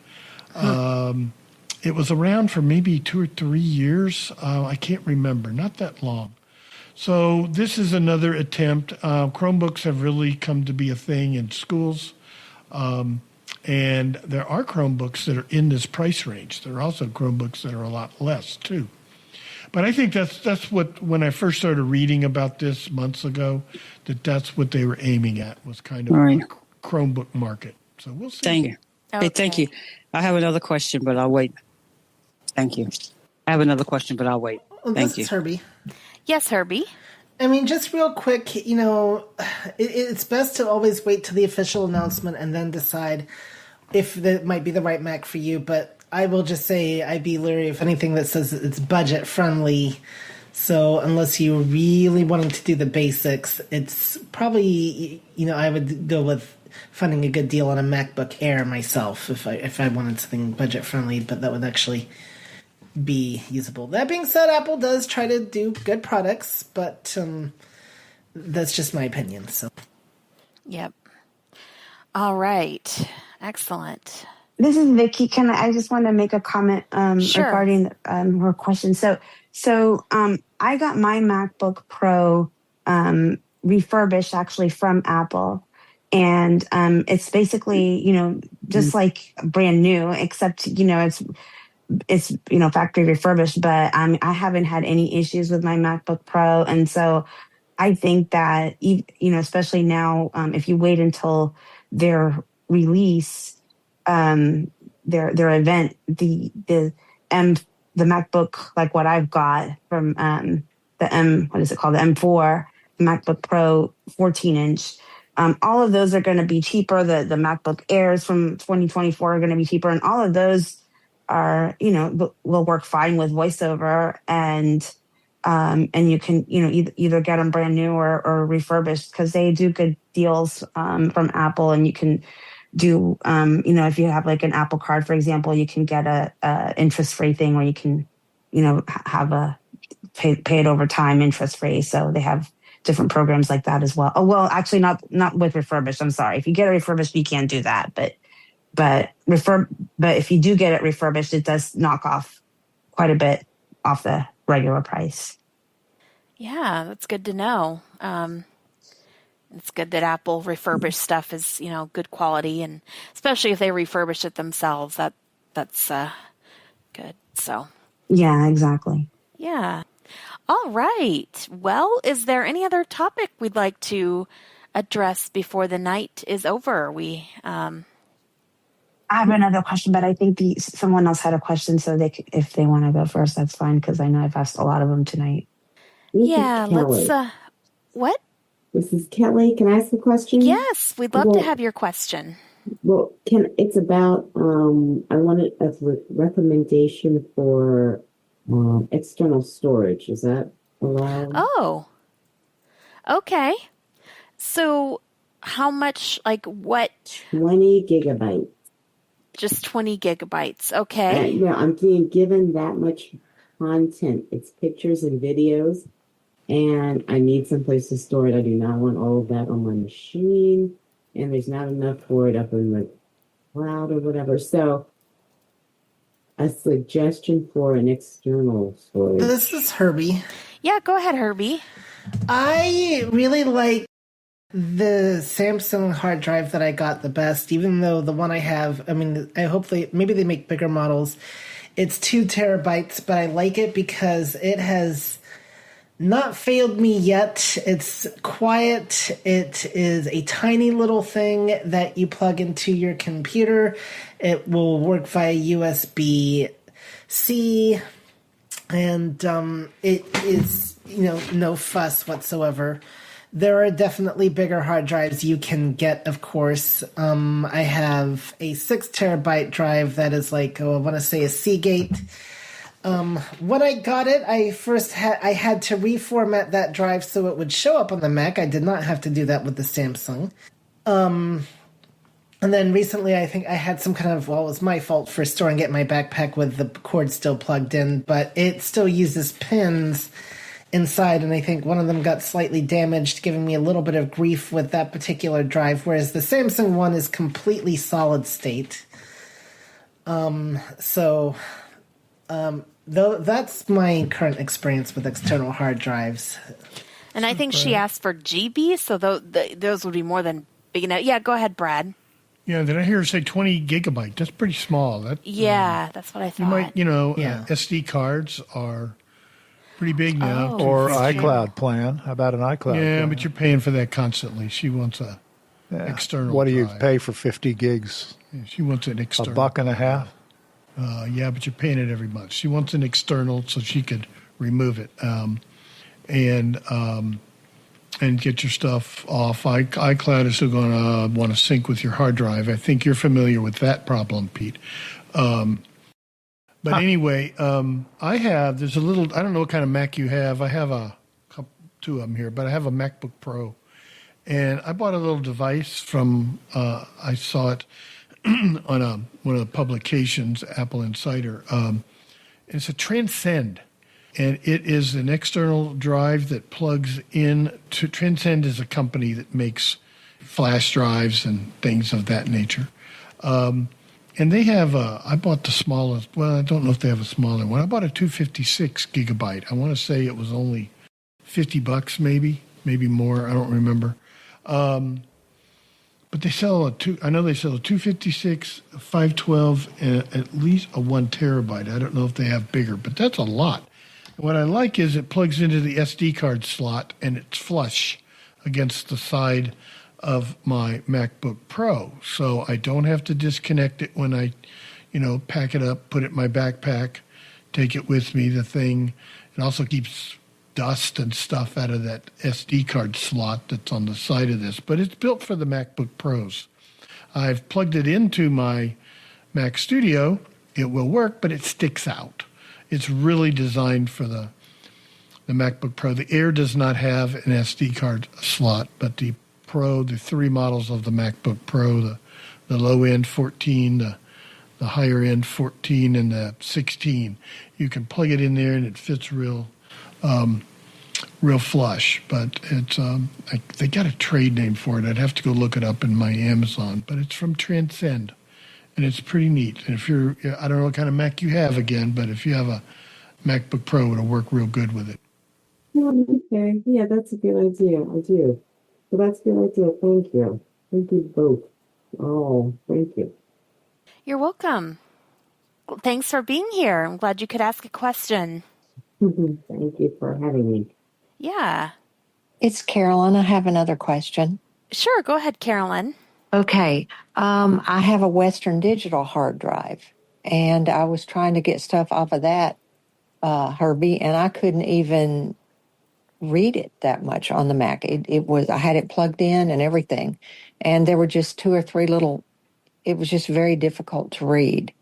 Speaker 15: It was around for maybe 2 or 3 years. I can't remember, not that long. So this is another attempt. Chromebooks have really come to be a thing in schools. And there are Chromebooks that are in this price range. There are also Chromebooks that are a lot less, too. But I think that's what, when I first started reading about this months ago, that's what they were aiming at, was kind of a Chromebook market. So we'll see.
Speaker 14: Thank you. Okay. Hey, thank you. I have another question, but I'll wait. Thank you. I have another question, but I'll wait. Thank you.
Speaker 2: This is Herbie.
Speaker 1: Yes, Herbie.
Speaker 2: I mean, just real quick, it's best to always wait till the official announcement and then decide if that might be the right Mac for you. But I will just say I'd be leery of anything that says it's budget friendly. So unless you really wanted to do the basics, it's probably, I would go with finding a good deal on a MacBook Air myself if I wanted something budget friendly, but that would actually be usable. That being said, Apple does try to do good products, but that's just my opinion. So,
Speaker 1: Yep. All right. Excellent.
Speaker 3: This is Vicky. I just want to make a comment
Speaker 1: Sure.
Speaker 3: regarding her question. So I got my MacBook Pro refurbished actually from Apple, and it's basically just like brand new, except it's factory refurbished. But I haven't had any issues with my MacBook Pro, and so I think that especially now, if you wait until their release, their event, the MacBook, like what I've got from the M4, the MacBook Pro 14-inch. All of those are going to be cheaper. The MacBook Airs from 2024 are going to be cheaper, and all of those are will work fine with VoiceOver, and you can either get them brand new or refurbished, because they do good deals from Apple, and you can do if you have like an Apple Card, for example, you can get a interest-free thing where you can have a pay it over time interest-free. So they have different programs like that as well. Oh, well, actually not with refurbished. I'm sorry. If you get it refurbished, you can't do that. But if you do get it refurbished, it does knock off quite a bit off the regular price.
Speaker 1: Yeah, that's good to know. It's good that Apple refurbished stuff is, good quality, and especially if they refurbish it themselves, that's good. So.
Speaker 3: Yeah, exactly.
Speaker 1: Yeah. All right. Well, is there any other topic we'd like to address before the night is over? I
Speaker 3: have another question, but I think someone else had a question, so if they want to go first, that's fine, because I know I've asked a lot of them tonight.
Speaker 1: Yeah, let's. What?
Speaker 16: This is Kelly. Can I ask a question?
Speaker 1: Yes, we'd love to have your question.
Speaker 16: Well, it's about. I wanted a recommendation for external storage. Is that allowed?
Speaker 1: Oh, okay. So, how much? Like what?
Speaker 16: 20 gigabytes.
Speaker 1: Just 20 gigabytes. Okay.
Speaker 16: Yeah, I'm being given that much content. It's pictures and videos, and I need someplace to store it. I do not want all of that on my machine, and there's not enough for it up in the cloud or whatever. So, a suggestion for an external storage.
Speaker 2: This is Herbie.
Speaker 1: Yeah, go ahead, Herbie.
Speaker 2: I really like the Samsung hard drive that I got the best, even though the one I have, maybe they make bigger models. It's 2 terabytes, but I like it because it has not failed me yet. It's quiet. It is a tiny little thing that you plug into your computer. It will work via USB-C, and it is, no fuss whatsoever. There are definitely bigger hard drives you can get, of course. I have a 6 terabyte drive that is like, I want to say a Seagate. When I got it, I had to reformat that drive so it would show up on the Mac. I did not have to do that with the Samsung. And then recently, I think I had some kind of, it was my fault for storing it in my backpack with the cord still plugged in, but it still uses pins inside, and I think one of them got slightly damaged, giving me a little bit of grief with that particular drive, whereas the Samsung one is completely solid state. Though that's my current experience with external hard drives.
Speaker 1: And I think she asked for GB, so those would be more than big enough. Yeah, go ahead, Brad.
Speaker 15: Yeah, did I hear her say 20 gigabyte? That's pretty small.
Speaker 1: That's what I thought.
Speaker 15: You might, SD cards are pretty big now.
Speaker 8: Or iCloud plan. How about an iCloud plan?
Speaker 15: But you're paying for that constantly. She wants a external
Speaker 8: What do you
Speaker 15: drive.
Speaker 8: pay for 50 gigs?
Speaker 15: Yeah, she wants an external.
Speaker 8: $1.50?
Speaker 15: But you're paying it every month. She wants an external so she could remove it and get your stuff off. iCloud is still going to want to sync with your hard drive. I think you're familiar with that problem, Pete. But anyway, there's a little, I don't know what kind of Mac you have. I have two of them here, but I have a MacBook Pro. And I bought a little device from, I saw it on one of the publications, Apple Insider. It's a Transcend. And it is an external drive that plugs in to, Transcend is a company that makes flash drives and things of that nature. And they have I bought the smallest, well, I don't know if they have a smaller one. I bought a 256 gigabyte. I want to say it was only $50 maybe more. I don't remember. But they sell I know they sell a 256, a 512, and at least a 1 terabyte. I don't know if they have bigger, but that's a lot. What I like is it plugs into the SD card slot and it's flush against the side of my MacBook Pro. So I don't have to disconnect it when I, pack it up, put it in my backpack, take it with me. The thing, it also keeps dust and stuff out of that SD card slot that's on the side of this, but it's built for the MacBook Pros. I've plugged it into my Mac Studio. It will work, but it sticks out. It's really designed for the MacBook Pro. The Air does not have an SD card slot, but the Pro, the three models of the MacBook Pro, the low end 14, the higher end 14, and the 16, you can plug it in there and it fits real flush. But it's they got a trade name for it. I'd have to go look it up in my Amazon, but it's from Transcend. And it's pretty neat. And if I don't know what kind of Mac you have again, but if you have a MacBook Pro, it'll work real good with it.
Speaker 16: Okay. Yeah, that's a good idea. I do. So that's a good idea. Thank you. Thank you both. Oh, thank you.
Speaker 1: You're welcome. Thanks for being here. I'm glad you could ask a question.
Speaker 16: Thank you for having me.
Speaker 1: Yeah.
Speaker 11: It's Carolyn. I have another question.
Speaker 1: Sure. Go ahead, Carolyn.
Speaker 11: Okay. I have a Western Digital hard drive, and I was trying to get stuff off of that, Herbie, and I couldn't even read it that much on the Mac. I had it plugged in and everything, and there were just two or three it was just very difficult to read.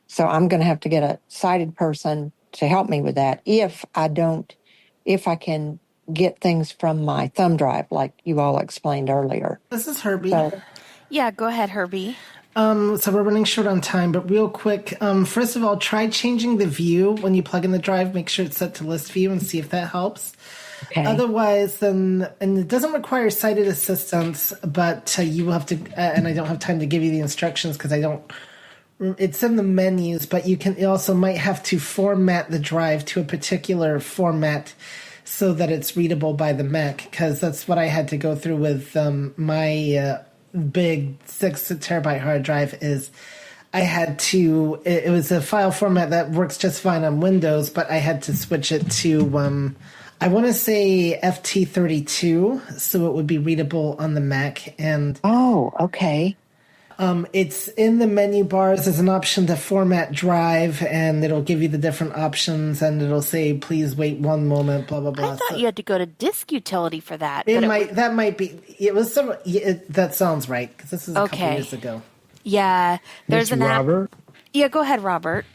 Speaker 11: So I'm going to have to get a sighted person to help me with that if I can get things from my thumb drive, like you all explained earlier.
Speaker 2: This is Herbie.
Speaker 1: Yeah, go ahead, Herbie.
Speaker 2: So we're running short on time, but real quick, first of all, try changing the view when you plug in the drive. Make sure it's set to list view and see if that helps. Okay. Otherwise, and it doesn't require sighted assistance, but you will have to, and I don't have time to give you the instructions because it's in the menus, but you also might have to format the drive to a particular format so that it's readable by the Mac, because that's what I had to go through with my big 6 terabyte hard drive. Is I had to, it was a file format that works just fine on Windows, but I had to switch it to, I want to say FT32, so it would be readable on the Mac. And
Speaker 11: oh, okay.
Speaker 2: It's in the menu bars. There's an option to format drive, and it'll give you the different options, and it'll say, please wait one moment, blah, blah, blah.
Speaker 1: I thought you had to go to Disk Utility for that.
Speaker 2: That might be, that sounds right, because this is a couple years ago.
Speaker 1: Yeah. There's an
Speaker 4: Robert?
Speaker 1: app. Yeah, go ahead, Robert.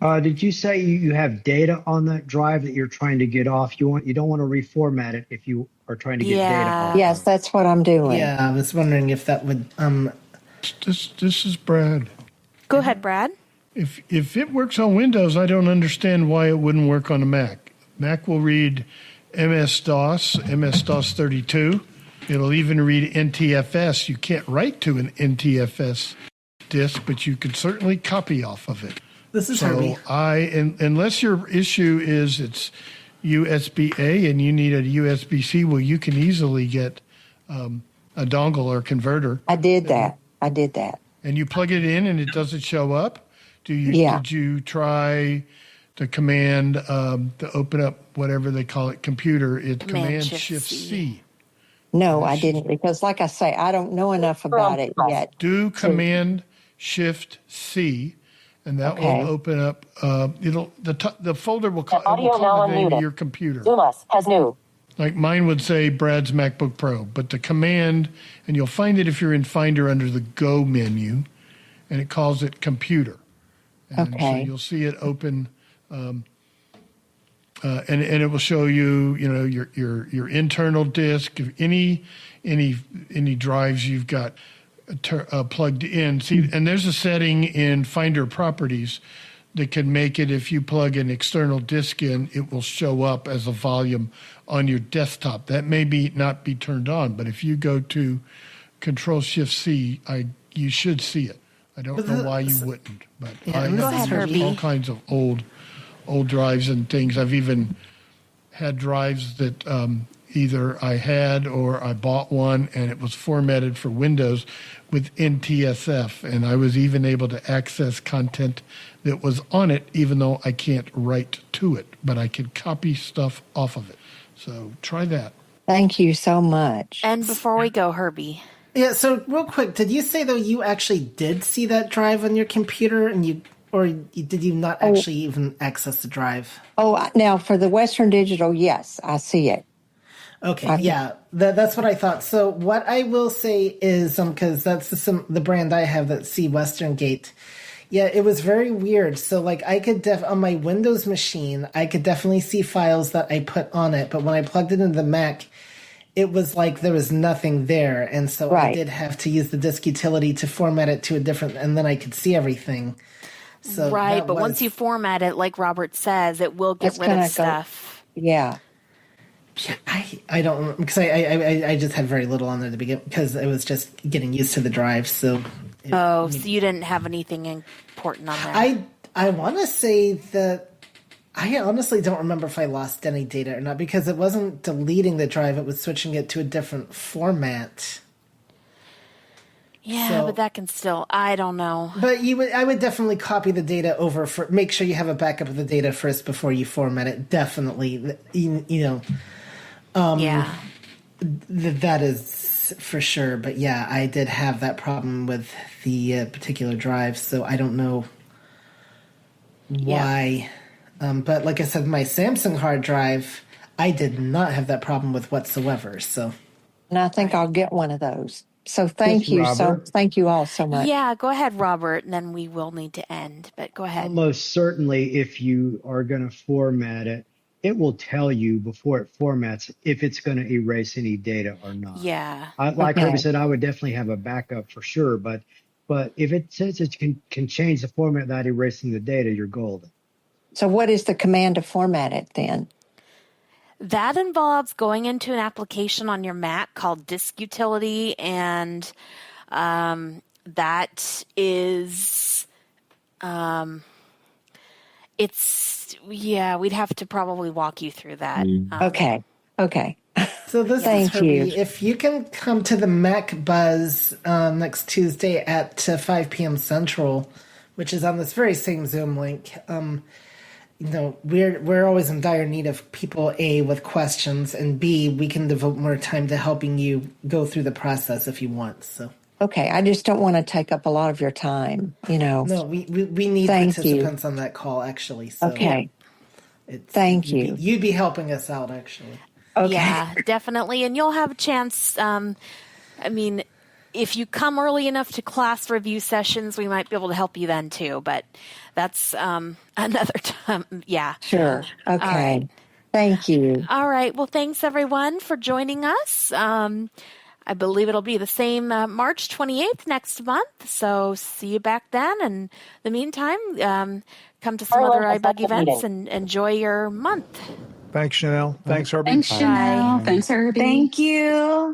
Speaker 4: Did you say you have data on that drive that you're trying to get off? You don't want to reformat it if you are trying to get data off.
Speaker 11: Yes, that's what I'm doing.
Speaker 2: Yeah, I was wondering if that would.
Speaker 15: This is Brad.
Speaker 1: Go ahead, Brad.
Speaker 15: If it works on Windows, I don't understand why it wouldn't work on a Mac. Mac will read MS-DOS 32. It'll even read NTFS. You can't write to an NTFS disk, but you can certainly copy off of it.
Speaker 2: This is Herbie.
Speaker 15: Unless your issue is it's USB-A and you need a USB-C, well, you can easily get a dongle or converter.
Speaker 11: I did that.
Speaker 15: And you plug it in and it doesn't show up? Did you try the command to open up whatever they call it, computer? It's Command-Shift-C.
Speaker 11: No, I didn't, because like I say, I don't know enough about it yet.
Speaker 15: Do Command-Shift-C. And that will open up. The folder will call the name of your computer.
Speaker 17: Zumas has new.
Speaker 15: Like mine would say Brad's MacBook Pro, but the command, and you'll find it if you're in Finder under the Go menu, and it calls it computer. And so
Speaker 11: Okay.
Speaker 15: you'll see it open, and it will show you, your internal disk, if any drives you've got plugged in. See, and there's a setting in Finder Properties that can make it, if you plug an external disk in, it will show up as a volume on your desktop. That may not be turned on, but if you go to Control-Shift-C, you should see it. I don't know why you wouldn't, but I have used all kinds of old drives and things. I've even had drives that either I had or I bought one and it was formatted for Windows with NTSF, and I was even able to access content that was on it, even though I can't write to it, but I can copy stuff off of it. So try that.
Speaker 11: Thank you so much.
Speaker 1: And before we go, Herbie.
Speaker 2: Yeah, so real quick, did you say, though, you actually did see that drive on your computer, or did you not actually even access the drive?
Speaker 11: Oh, now for the Western Digital, yes, I see it.
Speaker 2: Okay, yeah, that's what I thought. So what I will say is, because that's the brand I have, that's C Western Gate. Yeah, it was very weird. So, like, I could on my Windows machine, I could definitely see files that I put on it, but when I plugged it into the Mac, it was like there was nothing there, and so I did have to use the disk utility to format it to a different, and then I could see everything. So
Speaker 1: but once you format it, like Robert says, it will get rid of stuff.
Speaker 11: Yeah.
Speaker 2: I don't, because I just had very little on there to begin, because it was just getting used to the drive. So
Speaker 1: so you didn't have anything important on there.
Speaker 2: I want to say that I honestly don't remember if I lost any data or not, because it wasn't deleting the drive, it was switching it to a different format.
Speaker 1: Yeah, but that can still, I don't know.
Speaker 2: But I would definitely copy the data over, make sure you have a backup of the data first before you format it. Definitely, that is for sure. But yeah, I did have that problem with the particular drive, so I don't know why. But like I said, my Samsung hard drive, I did not have that problem with whatsoever. So,
Speaker 11: and I think I'll get one of those. So thank you. So thank you all so much.
Speaker 1: Yeah, go ahead, Robert, and then we will need to end. But go ahead.
Speaker 4: Almost certainly, if you are going to format it, it will tell you before it formats if it's going to erase any data or not.
Speaker 1: Yeah.
Speaker 4: Like Herbie said, I would definitely have a backup for sure. But if it says it can change the format without erasing the data, you're golden. So
Speaker 11: what is the command to format it then?
Speaker 1: That involves going into an application on your Mac called Disk Utility, and that is, we'd have to probably walk you through that.
Speaker 11: Okay.
Speaker 2: So this is Herbie. If you can come to the Mac Buzz next Tuesday at 5 p.m. Central, which is on this very same Zoom link, we're always in dire need of people, A, with questions, and B, we can devote more time to helping you go through the process if you want. So
Speaker 11: okay, I just don't want to take up a lot of your time,
Speaker 2: No, we need participants on that call, actually. So
Speaker 11: okay. Thank you.
Speaker 2: You'd be helping us out, actually.
Speaker 11: Okay.
Speaker 1: Yeah, definitely. And you'll have a chance. If you come early enough to class review sessions, we might be able to help you then too. But that's another time. Yeah.
Speaker 11: Sure. Okay. Right. Thank you.
Speaker 1: All right. Well, thanks everyone for joining us. I believe it'll be the same March 28th next month. So see you back then. And in the meantime, come to some other iBug events and enjoy your month.
Speaker 8: Thanks, Chanelle. Thanks, Herbie.
Speaker 12: Thanks, Chanelle. Thanks, Herbie.
Speaker 3: Thank you.